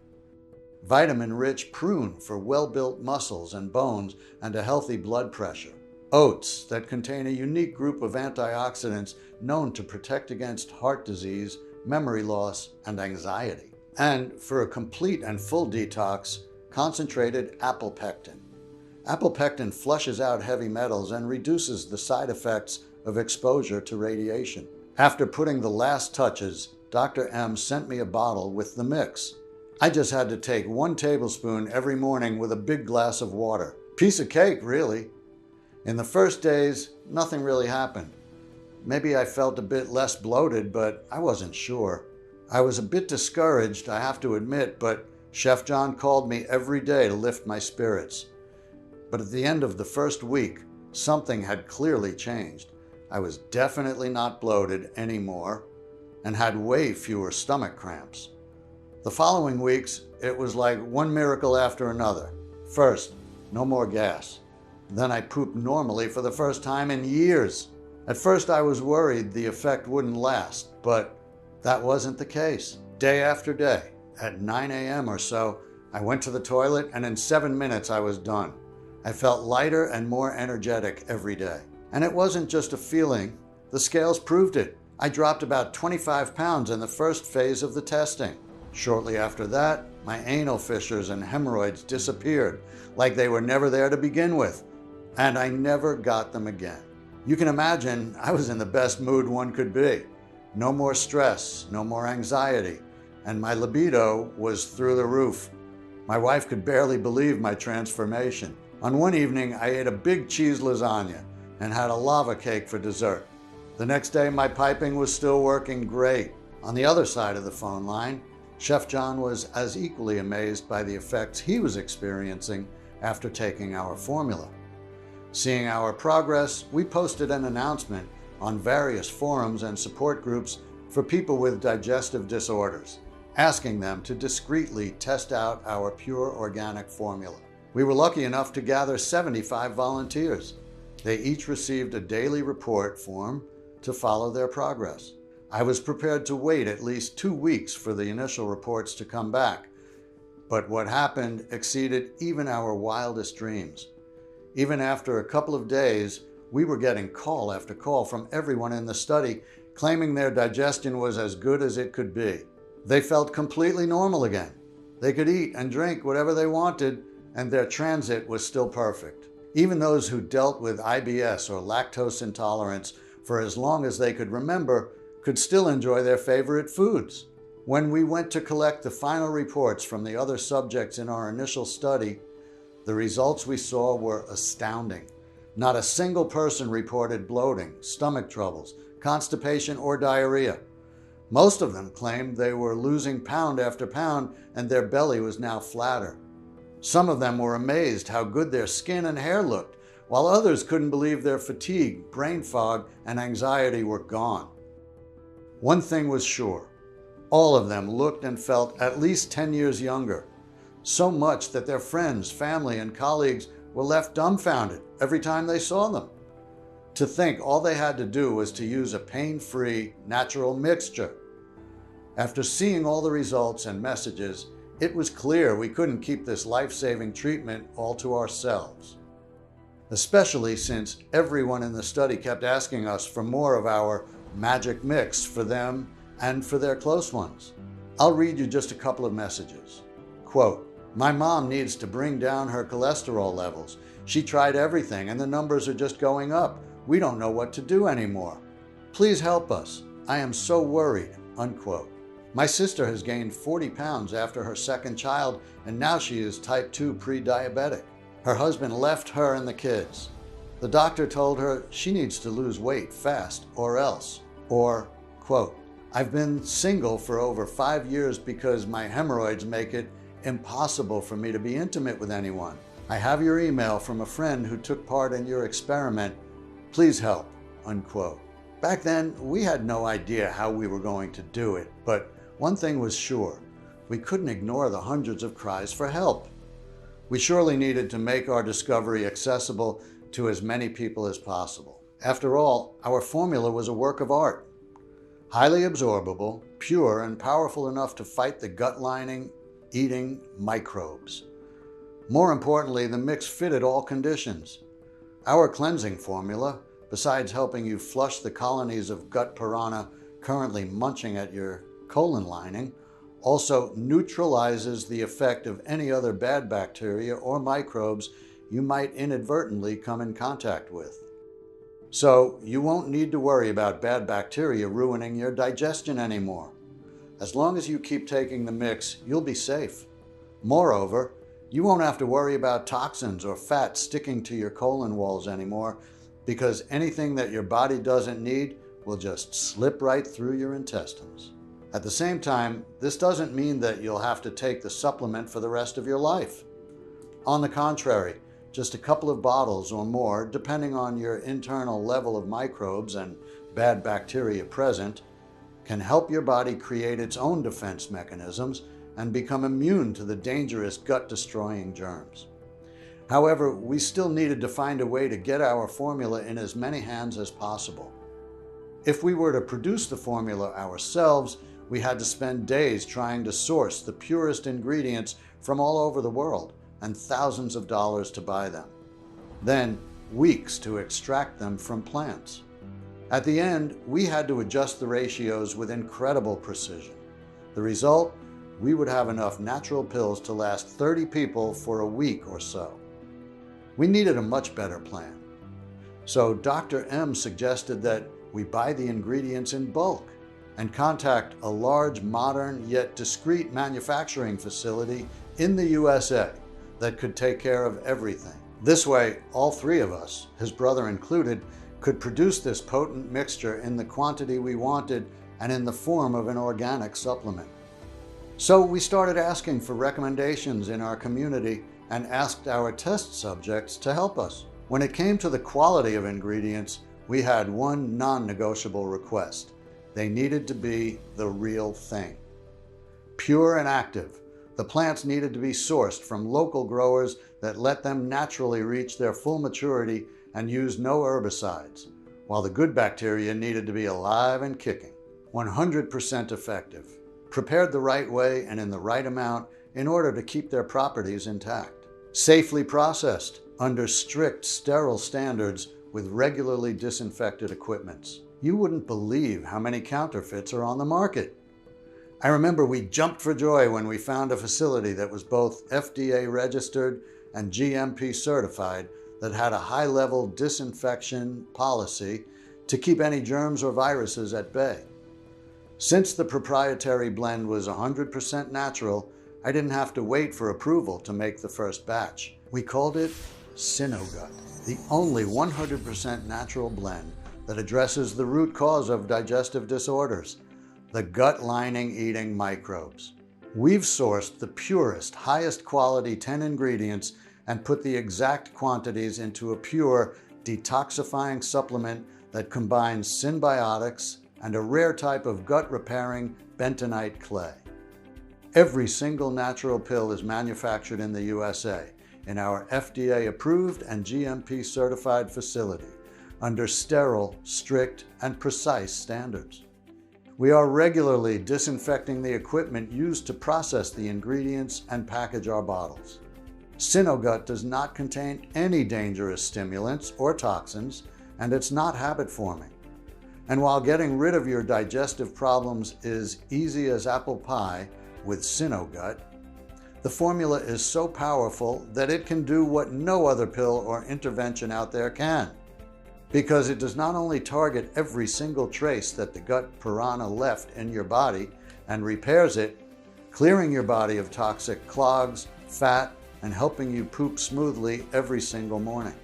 Speaker 1: Vitamin-rich prune for well-built muscles and bones and a healthy blood pressure. Oats that contain a unique group of antioxidants known to protect against heart disease, memory loss, and anxiety. And for a complete and full detox, concentrated apple pectin. Apple pectin flushes out heavy metals and reduces the side effects of exposure to radiation. After putting the last touches, Dr. M sent me a bottle with the mix. I just had to take 1 tablespoon every morning with a big glass of water. Piece of cake, really. In the first days, nothing really happened. Maybe I felt a bit less bloated, but I wasn't sure. I was a bit discouraged, I have to admit, but Chef John called me every day to lift my spirits. But at the end of the first week, something had clearly changed. I was definitely not bloated anymore and had way fewer stomach cramps. The following weeks, it was like one miracle after another. First, no more gas. Then I pooped normally for the first time in years. At first I was worried the effect wouldn't last, but that wasn't the case. Day after day, at 9 a.m. or so, I went to the toilet and in 7 minutes I was done. I felt lighter and more energetic every day. And it wasn't just a feeling, the scales proved it. I dropped about 25 pounds in the first phase of the testing. Shortly after that, my anal fissures and hemorrhoids disappeared, like they were never there to begin with, and I never got them again. You can imagine I was in the best mood one could be. No more stress, no more anxiety, and my libido was through the roof. My wife could barely believe my transformation. On one evening, I ate a big cheese lasagna and had a lava cake for dessert. The next day, my piping was still working great. On the other side of the phone line, Chef John was as equally amazed by the effects he was experiencing after taking our formula. Seeing our progress, we posted an announcement on various forums and support groups for people with digestive disorders, asking them to discreetly test out our pure organic formula. We were lucky enough to gather 75 volunteers. They each received a daily report form to follow their progress. I was prepared to wait at least 2 weeks for the initial reports to come back, but what happened exceeded even our wildest dreams. Even after a couple of days, we were getting call after call from everyone in the study claiming their digestion was as good as it could be. They felt completely normal again. They could eat and drink whatever they wanted, and their transit was still perfect. Even those who dealt with IBS or lactose intolerance for as long as they could remember could still enjoy their favorite foods. When we went to collect the final reports from the other subjects in our initial study, the results we saw were astounding. Not a single person reported bloating, stomach troubles, constipation, or diarrhea. Most of them claimed they were losing pound after pound and their belly was now flatter. Some of them were amazed how good their skin and hair looked, while others couldn't believe their fatigue, brain fog, and anxiety were gone. One thing was sure, all of them looked and felt at least 10 years younger, so much that their friends, family, and colleagues were left dumbfounded every time they saw them. To think all they had to do was to use a pain-free, natural mixture. After seeing all the results and messages, it was clear we couldn't keep this life-saving treatment all to ourselves. Especially since everyone in the study kept asking us for more of our magic mix for them and for their close ones. I'll read you just a couple of messages. Quote, "My mom needs to bring down her cholesterol levels. She tried everything and the numbers are just going up. We don't know what to do anymore. Please help us. I am so worried." Unquote. "My sister has gained 40 pounds after her second child and now she is type 2 pre-diabetic. Her husband left her and the kids. The doctor told her she needs to lose weight fast or else." Or, quote, "I've been single for over 5 years because my hemorrhoids make it impossible for me to be intimate with anyone. I have your email from a friend who took part in your experiment. Please help." Unquote. Back then, we had no idea how we were going to do it, but one thing was sure, we couldn't ignore the hundreds of cries for help. We surely needed to make our discovery accessible to as many people as possible. After all, our formula was a work of art. Highly absorbable, pure, and powerful enough to fight the gut lining, eating microbes. More importantly, the mix fitted all conditions. Our cleansing formula, besides helping you flush the colonies of gut piranha currently munching at your colon lining, also neutralizes the effect of any other bad bacteria or microbes you might inadvertently come in contact with. So you won't need to worry about bad bacteria ruining your digestion anymore. As long as you keep taking the mix, you'll be safe. Moreover, you won't have to worry about toxins or fat sticking to your colon walls anymore, because anything that your body doesn't need will just slip right through your intestines. At the same time, this doesn't mean that you'll have to take the supplement for the rest of your life. On the contrary, just a couple of bottles or more, depending on your internal level of microbes and bad bacteria present, can help your body create its own defense mechanisms and become immune to the dangerous gut-destroying germs. However, we still needed to find a way to get our formula in as many hands as possible. If we were to produce the formula ourselves, we had to spend days trying to source the purest ingredients from all over the world and thousands of dollars to buy them. Then, weeks to extract them from plants. At the end, we had to adjust the ratios with incredible precision. The result? We would have enough natural pills to last 30 people for a week or so. We needed a much better plan. So Dr. M suggested that we buy the ingredients in bulk and contact a large, modern, yet discreet manufacturing facility in the USA that could take care of everything. This way, all three of us, his brother included, could produce this potent mixture in the quantity we wanted and in the form of an organic supplement. So we started asking for recommendations in our community and asked our test subjects to help us. When it came to the quality of ingredients, we had one non-negotiable request. They needed to be the real thing. Pure and active, the plants needed to be sourced from local growers that let them naturally reach their full maturity and use no herbicides, while the good bacteria needed to be alive and kicking. 100% effective, prepared the right way and in the right amount in order to keep their properties intact. Safely processed under strict sterile standards with regularly disinfected equipments. You wouldn't believe how many counterfeits are on the market. I remember we jumped for joy when we found a facility that was both FDA registered and GMP certified that had a high-level disinfection policy to keep any germs or viruses at bay. Since the proprietary blend was 100% natural, I didn't have to wait for approval to make the first batch. We called it SynoGut, the only 100% natural blend that addresses the root cause of digestive disorders, the gut lining eating microbes. We've sourced the purest, highest quality 10 ingredients and put the exact quantities into a pure, detoxifying supplement that combines symbiotics and a rare type of gut-repairing bentonite clay. Every single natural pill is manufactured in the USA in our FDA-approved and GMP-certified facility under sterile, strict, and precise standards. We are regularly disinfecting the equipment used to process the ingredients and package our bottles. SynoGut does not contain any dangerous stimulants or toxins, and it's not habit-forming. And while getting rid of your digestive problems is easy as apple pie with SynoGut, the formula is so powerful that it can do what no other pill or intervention out there can. Because it does not only target every single trace that the gut piranha left in your body and repairs it, clearing your body of toxic clogs, fat, and helping you poop smoothly every single morning.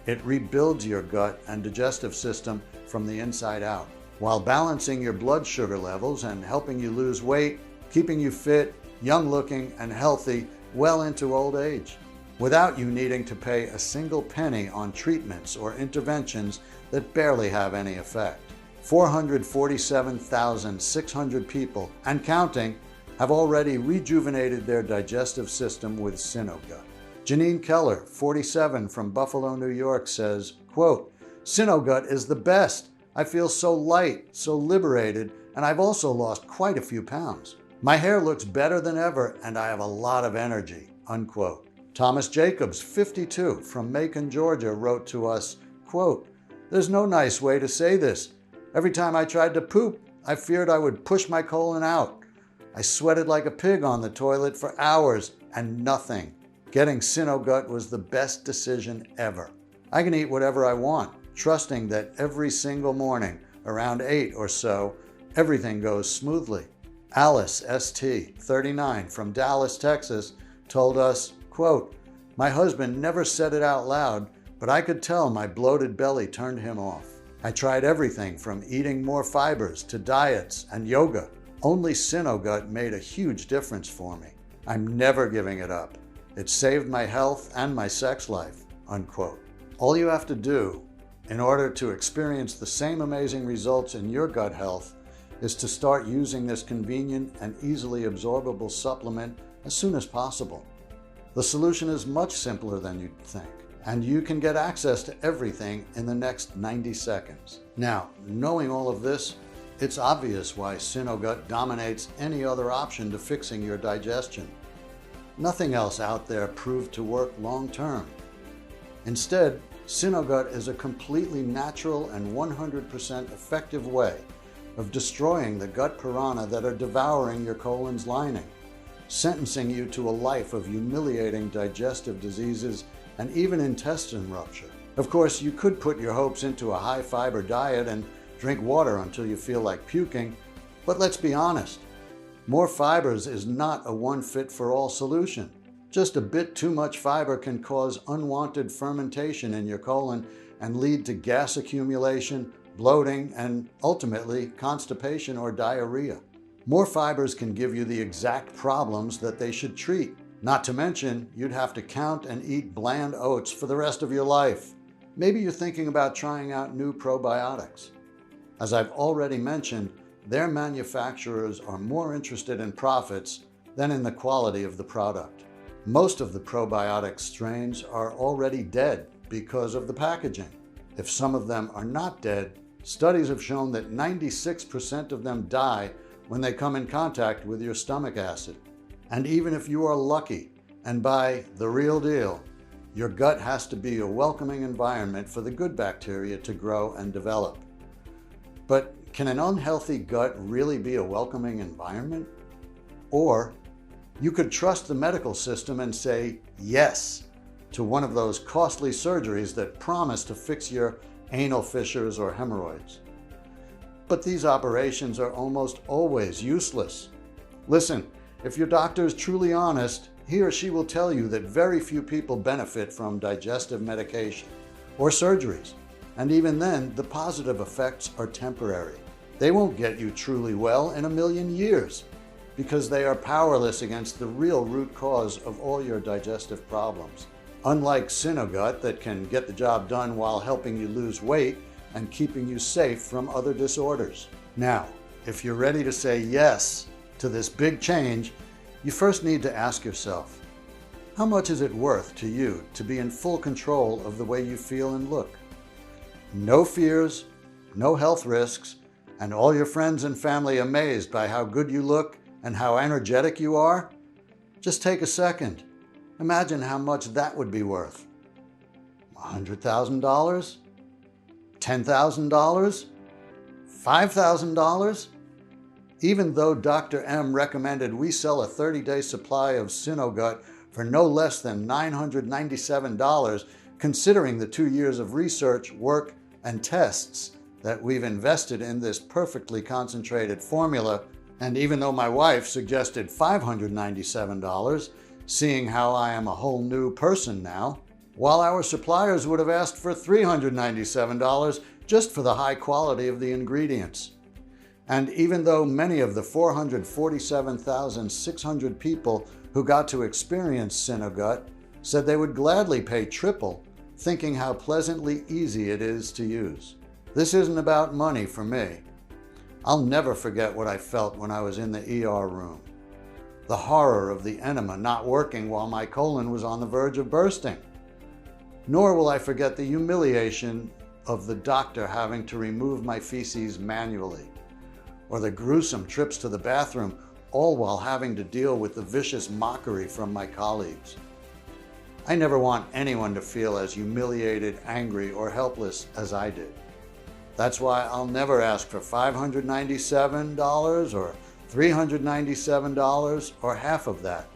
Speaker 1: It rebuilds your gut and digestive system from the inside out, while balancing your blood sugar levels and helping you lose weight, keeping you fit, young-looking, and healthy well into old age, without you needing to pay a single penny on treatments or interventions that barely have any effect. 447,600 people, and counting, have already rejuvenated their digestive system with SynoGut. Janine Keller, 47, from Buffalo, New York, says, quote, "SynoGut is the best. I feel so light, so liberated, and I've also lost quite a few pounds. My hair looks better than ever, and I have a lot of energy," unquote. Thomas Jacobs, 52, from Macon, Georgia, wrote to us, quote, "There's no nice way to say this. Every time I tried to poop, I feared I would push my colon out. I sweated like a pig on the toilet for hours and nothing. Getting SynoGut was the best decision ever. I can eat whatever I want, trusting that every single morning, around 8 or so, everything goes smoothly." Alice, ST, 39, from Dallas, Texas, told us, quote, "My husband never said it out loud, but I could tell my bloated belly turned him off. I tried everything from eating more fibers to diets and yoga. Only SynoGut made a huge difference for me. I'm never giving it up. It saved my health and my sex life," unquote. All you have to do in order to experience the same amazing results in your gut health is to start using this convenient and easily absorbable supplement as soon as possible. The solution is much simpler than you'd think, and you can get access to everything in the next 90 seconds. Now, knowing all of this, it's obvious why SynoGut dominates any other option to fixing your digestion. Nothing else out there proved to work long-term. Instead, SynoGut is a completely natural and 100% effective way of destroying the gut piranha that are devouring your colon's lining, sentencing you to a life of humiliating digestive diseases and even intestine rupture. Of course, you could put your hopes into a high-fiber diet and drink water until you feel like puking, but let's be honest, more fibers is not a one-fit-for-all solution. Just a bit too much fiber can cause unwanted fermentation in your colon and lead to gas accumulation, bloating, and ultimately constipation or diarrhea. More fibers can give you the exact problems that they should treat. Not to mention, you'd have to count and eat bland oats for the rest of your life. Maybe you're thinking about trying out new probiotics. As I've already mentioned, their manufacturers are more interested in profits than in the quality of the product. Most of the probiotic strains are already dead because of the packaging. If some of them are not dead, studies have shown that 96% of them die when they come in contact with your stomach acid. And even if you are lucky and buy the real deal, your gut has to be a welcoming environment for the good bacteria to grow and develop. But can an unhealthy gut really be a welcoming environment? Or you could trust the medical system and say yes to one of those costly surgeries that promise to fix your anal fissures or hemorrhoids. But these operations are almost always useless. Listen, if your doctor is truly honest, he or she will tell you that very few people benefit from digestive medication or surgeries. And even then, the positive effects are temporary. They won't get you truly well in a million years because they are powerless against the real root cause of all your digestive problems. Unlike SynoGut that can get the job done while helping you lose weight and keeping you safe from other disorders. Now, if you're ready to say yes to this big change, you first need to ask yourself, how much is it worth to you to be in full control of the way you feel and look? No fears, no health risks, and all your friends and family amazed by how good you look and how energetic you are? Just take a second. Imagine how much that would be worth. $100,000? $10,000? $5,000? Even though Dr. M recommended we sell a 30-day supply of SynoGut for no less than $997, considering the 2 years of research, work, and tests that we've invested in this perfectly concentrated formula, and even though my wife suggested $597, seeing how I am a whole new person now, while our suppliers would have asked for $397 just for the high quality of the ingredients. And even though many of the 447,600 people who got to experience SynoGut said they would gladly pay triple, thinking how pleasantly easy it is to use. This isn't about money for me. I'll never forget what I felt when I was in the ER room. The horror of the enema not working while my colon was on the verge of bursting. Nor will I forget the humiliation of the doctor having to remove my feces manually, or the gruesome trips to the bathroom, all while having to deal with the vicious mockery from my colleagues. I never want anyone to feel as humiliated, angry, or helpless as I did. That's why I'll never ask for $597 or $397 or half of that.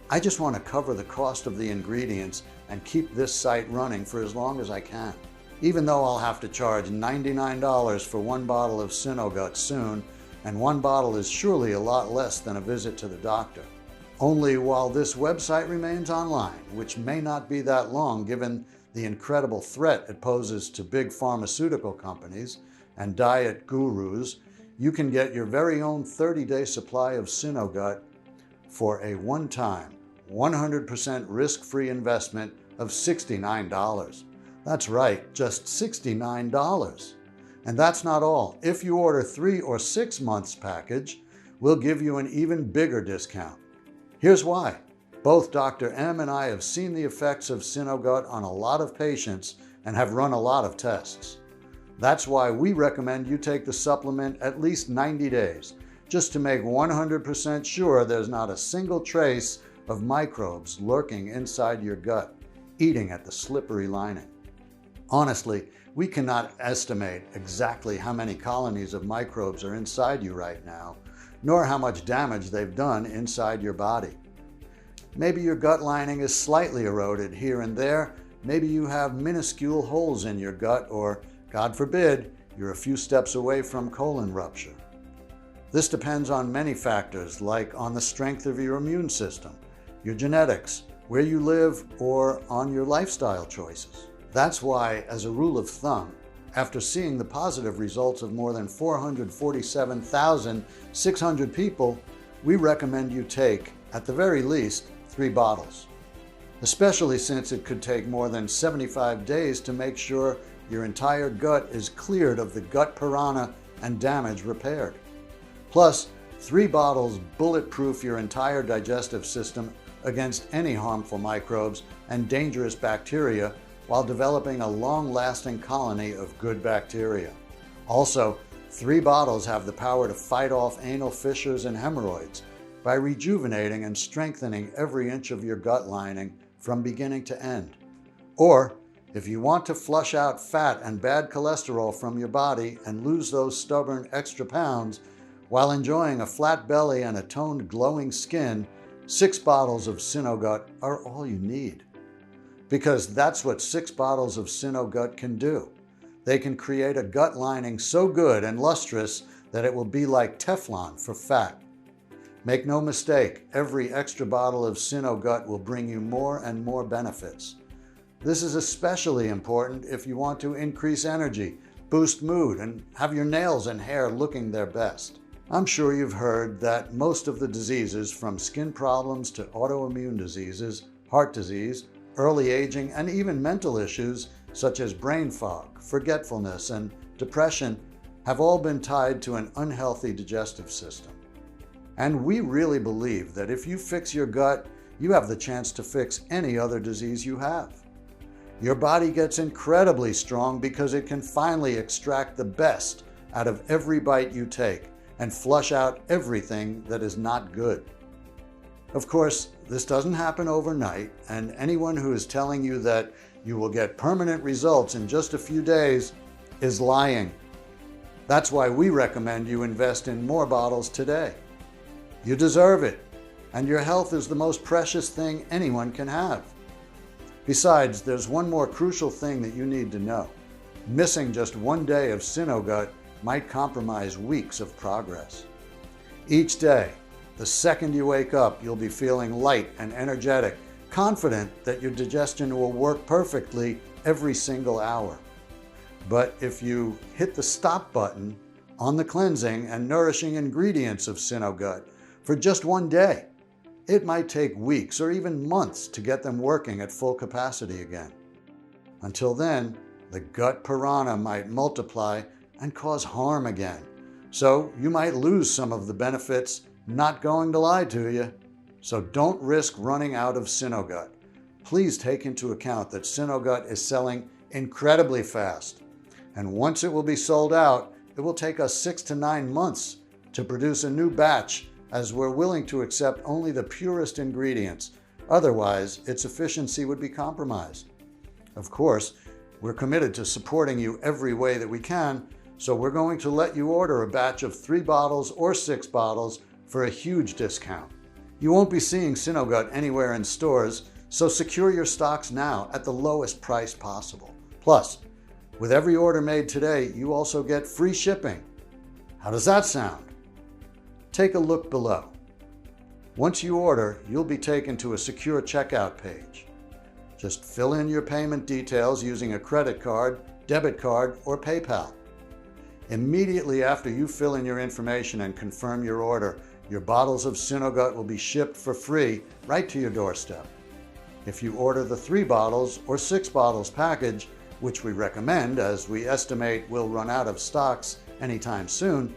Speaker 1: I just want to cover the cost of the ingredients and keep this site running for as long as I can. Even though I'll have to charge $99 for one bottle of SynoGut soon, and one bottle is surely a lot less than a visit to the doctor. Only while this website remains online, which may not be that long given the incredible threat it poses to big pharmaceutical companies and diet gurus, you can get your very own 30-day supply of SynoGut for a one-time, 100% risk-free investment of $69. That's right, just $69. And that's not all. If you order 3 or 6 months package, we'll give you an even bigger discount. Here's why. Both Dr. M and I have seen the effects of SynoGut on a lot of patients and have run a lot of tests. That's why we recommend you take the supplement at least 90 days, just to make 100% sure there's not a single trace of microbes lurking inside your gut, eating at the slippery lining. Honestly, we cannot estimate exactly how many colonies of microbes are inside you right now, nor how much damage they've done inside your body. Maybe your gut lining is slightly eroded here and there. Maybe you have minuscule holes in your gut, or, God forbid, you're a few steps away from colon rupture. This depends on many factors, like on the strength of your immune system, your genetics, where you live, or on your lifestyle choices. That's why, as a rule of thumb, after seeing the positive results of more than 447,600 people, we recommend you take, at the very least, 3 bottles. Especially since it could take more than 75 days to make sure your entire gut is cleared of the gut piranha and damage repaired. Plus, 3 bottles bulletproof your entire digestive system against any harmful microbes and dangerous bacteria while developing a long-lasting colony of good bacteria. Also, 3 bottles have the power to fight off anal fissures and hemorrhoids by rejuvenating and strengthening every inch of your gut lining from beginning to end. Or, if you want to flush out fat and bad cholesterol from your body and lose those stubborn extra pounds while enjoying a flat belly and a toned, glowing skin, 6 bottles of SynoGut are all you need. Because that's what 6 bottles of SynoGut can do. They can create a gut lining so good and lustrous that it will be like Teflon for fat. Make no mistake, every extra bottle of SynoGut will bring you more and more benefits. This is especially important if you want to increase energy, boost mood, and have your nails and hair looking their best. I'm sure you've heard that most of the diseases, from skin problems to autoimmune diseases, heart disease, early aging, and even mental issues such as brain fog, forgetfulness, and depression have all been tied to an unhealthy digestive system. And we really believe that if you fix your gut, you have the chance to fix any other disease you have. Your body gets incredibly strong because it can finally extract the best out of every bite you take and flush out everything that is not good. Of course, this doesn't happen overnight, and anyone who is telling you that you will get permanent results in just a few days is lying. That's why we recommend you invest in more bottles today. You deserve it, and your health is the most precious thing anyone can have. Besides, there's one more crucial thing that you need to know. Missing just one day of SynoGut might compromise weeks of progress. Each day, the second you wake up, you'll be feeling light and energetic, confident that your digestion will work perfectly every single hour. But if you hit the stop button on the cleansing and nourishing ingredients of SynoGut for just one day, it might take weeks or even months to get them working at full capacity again. Until then, the gut piranha might multiply and cause harm again. So you might lose some of the benefits. Not going to lie to you. So don't risk running out of SynoGut. Please take into account that SynoGut is selling incredibly fast. And once it will be sold out, it will take us 6 to 9 months to produce a new batch, as we're willing to accept only the purest ingredients, Otherwise, its efficiency would be compromised. Of course, we're committed to supporting you every way that we can, so we're going to let you order a batch of 3 bottles or 6 bottles for a huge discount. You won't be seeing SynoGut anywhere in stores, so secure your stocks now at the lowest price possible. Plus, with every order made today, you also get free shipping. How does that sound? Take a look below. Once you order, you'll be taken to a secure checkout page. Just fill in your payment details using a credit card, debit card, or PayPal. Immediately after you fill in your information and confirm your order, your bottles of SynoGut will be shipped for free right to your doorstep. If you order the 3 bottles or 6 bottles package, which we recommend as we estimate we'll run out of stocks anytime soon,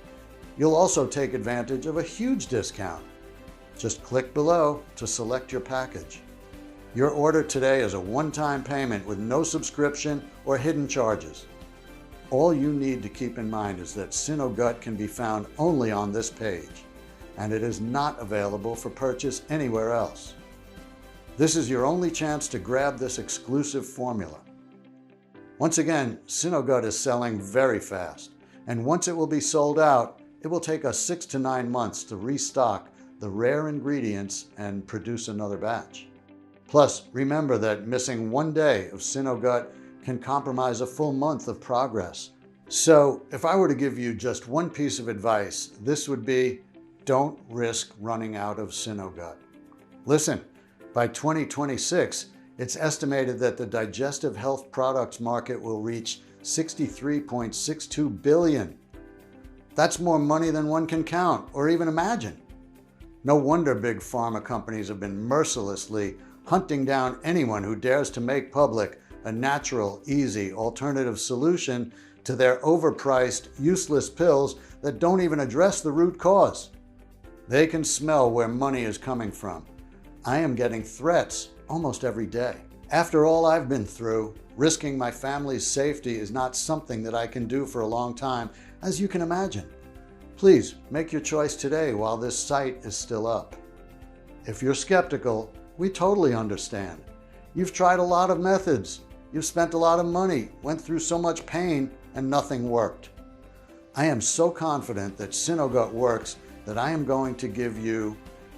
Speaker 1: you'll also take advantage of a huge discount. Just click below to select your package. Your order today is a one-time payment with no subscription or hidden charges. All you need to keep in mind is that SynoGut can be found only on this page, and it is not available for purchase anywhere else. This is your only chance to grab this exclusive formula. Once again, SynoGut is selling very fast, and once it will be sold out, it will take us 6 to 9 months to restock the rare ingredients and produce another batch. Plus, remember that missing 1 day of SynoGut can compromise a full month of progress. So, if I were to give you just one piece of advice, this would be, don't risk running out of SynoGut. Listen, by 2026, it's estimated that the digestive health products market will reach $63.62 billion. That's more money than one can count or even imagine. No wonder big pharma companies have been mercilessly hunting down anyone who dares to make public a natural, easy, alternative solution to their overpriced, useless pills that don't even address the root cause. They can smell where money is coming from. I am getting threats almost every day. After all I've been through, risking my family's safety is not something that I can do for a long time, as you can imagine. Please make your choice today while this site is still up. If you're skeptical, we totally understand. You've tried a lot of methods. You've spent a lot of money, went through so much pain, and nothing worked. I am so confident that SynoGut works that I am going to give you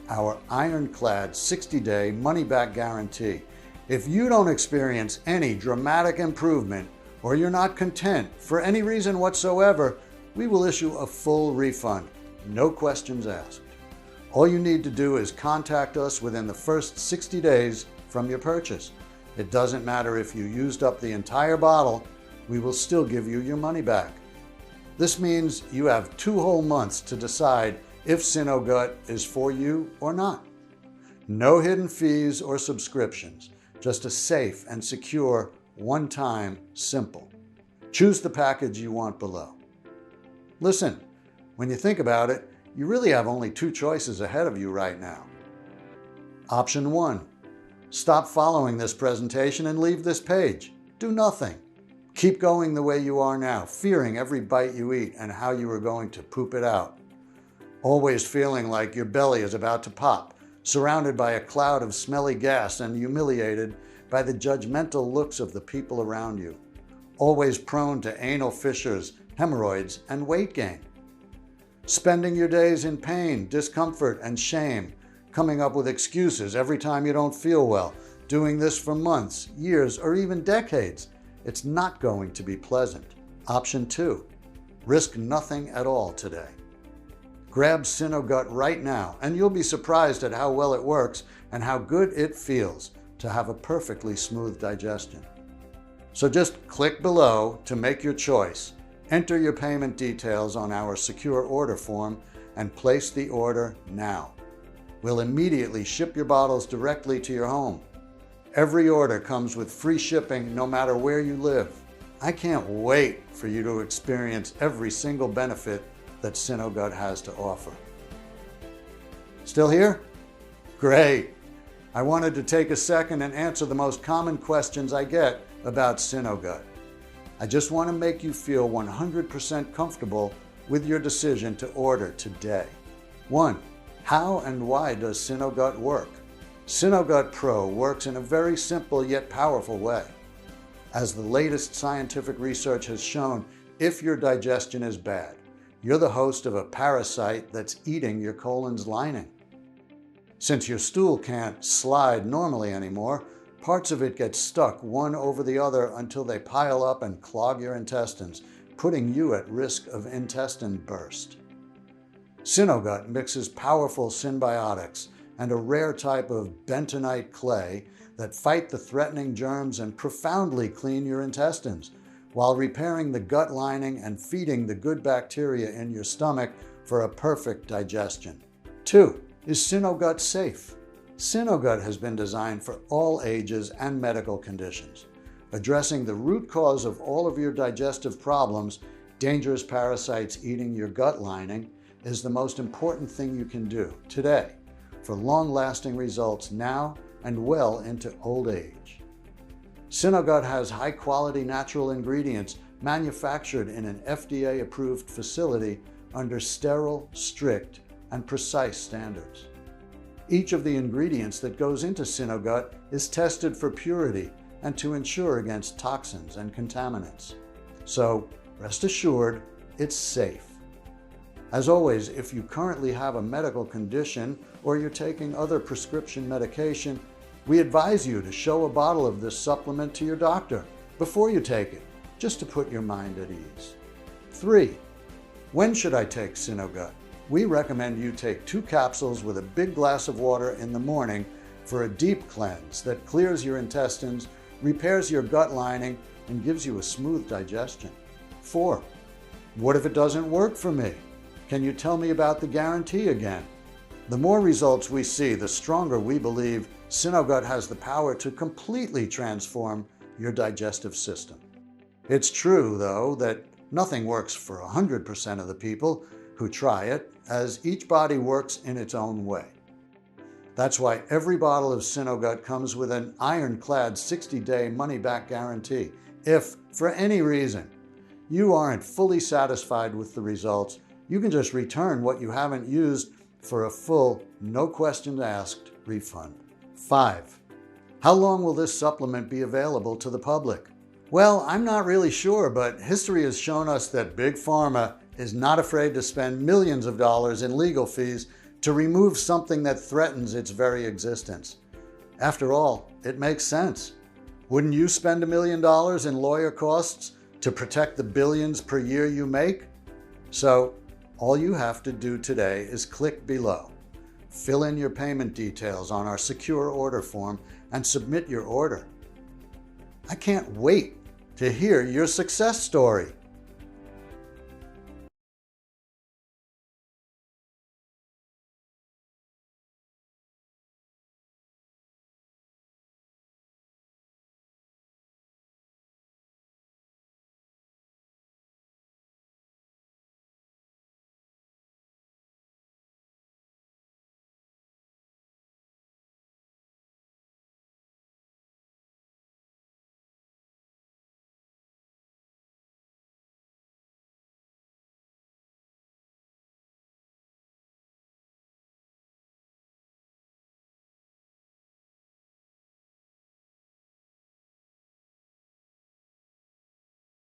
Speaker 1: our ironclad 60-day money-back guarantee. If you don't experience any dramatic improvement or you're not content for any reason whatsoever, we will issue a full refund, no questions asked. All you need to do is contact us within the first 60 days from your purchase. It doesn't matter if you used up the entire bottle, we will still give you your money back. This means you have 2 whole months to decide if SynoGut is for you or not. No hidden fees or subscriptions, just a safe and secure, one-time, simple. Choose the package you want below. Listen, when you think about it, you really have only 2 choices ahead of you right now. Option 1. Stop following this presentation and leave this page. Do nothing. Keep going the way you are now, fearing every bite you eat and how you are going to poop it out. Always feeling like your belly is about to pop, surrounded by a cloud of smelly gas and humiliated by the judgmental looks of the people around you. Always prone to anal fissures, hemorrhoids, and weight gain. Spending your days in pain, discomfort, and shame, coming up with excuses every time you don't feel well, doing this for months, years, or even decades. It's not going to be pleasant. Option 2. Risk nothing at all today. Grab SynoGut right now, and you'll be surprised at how well it works and how good it feels to have a perfectly smooth digestion. So just click below to make your choice. Enter your payment details on our secure order form and place the order now. We'll immediately ship your bottles directly to your home. Every order comes with free shipping no matter where you live. I can't wait for you to experience every single benefit that SynoGut has to offer. Still here? Great! I wanted to take a second and answer the most common questions I get about SynoGut. I just want to make you feel 100% comfortable with your decision to order today. 1. How and why does SynoGut work? SynoGut Pro works in a very simple yet powerful way. As the latest scientific research has shown, if your digestion is bad, you're the host of a parasite that's eating your colon's lining. Since your stool can't slide normally anymore, parts of it get stuck one over the other until they pile up and clog your intestines, putting you at risk of intestine burst. SynoGut mixes powerful symbiotics and a rare type of bentonite clay that fight the threatening germs and profoundly clean your intestines, while repairing the gut lining and feeding the good bacteria in your stomach for a perfect digestion. 2. Is SynoGut safe? SynoGut has been designed for all ages and medical conditions. Addressing the root cause of all of your digestive problems, dangerous parasites eating your gut lining, is the most important thing you can do today for long-lasting results now and well into old age. SynoGut has high-quality natural ingredients manufactured in an FDA-approved facility under sterile, strict, and precise standards. Each of the ingredients that goes into SynoGut is tested for purity and to ensure against toxins and contaminants. So, rest assured, it's safe. As always, if you currently have a medical condition or you're taking other prescription medication, we advise you to show a bottle of this supplement to your doctor before you take it, just to put your mind at ease. 3. When should I take SynoGut? We recommend you take 2 capsules with a big glass of water in the morning for a deep cleanse that clears your intestines, repairs your gut lining, and gives you a smooth digestion. 4. What if it doesn't work for me? Can you tell me about the guarantee again? The more results we see, the stronger we believe SynoGut has the power to completely transform your digestive system. It's true, though, that nothing works for 100% of the people who try it, as each body works in its own way. That's why every bottle of SynoGut comes with an ironclad 60-day money-back guarantee. If, for any reason, you aren't fully satisfied with the results, you can just return what you haven't used for a full, no questions asked refund. 5. How long will this supplement be available to the public? Well, I'm not really sure, but history has shown us that Big Pharma is not afraid to spend millions of dollars in legal fees to remove something that threatens its very existence. After all, it makes sense. Wouldn't you spend $1 million in lawyer costs to protect the billions per year you make? So, all you have to do today is click below, fill in your payment details on our secure order form, and submit your order. I can't wait to hear your success story.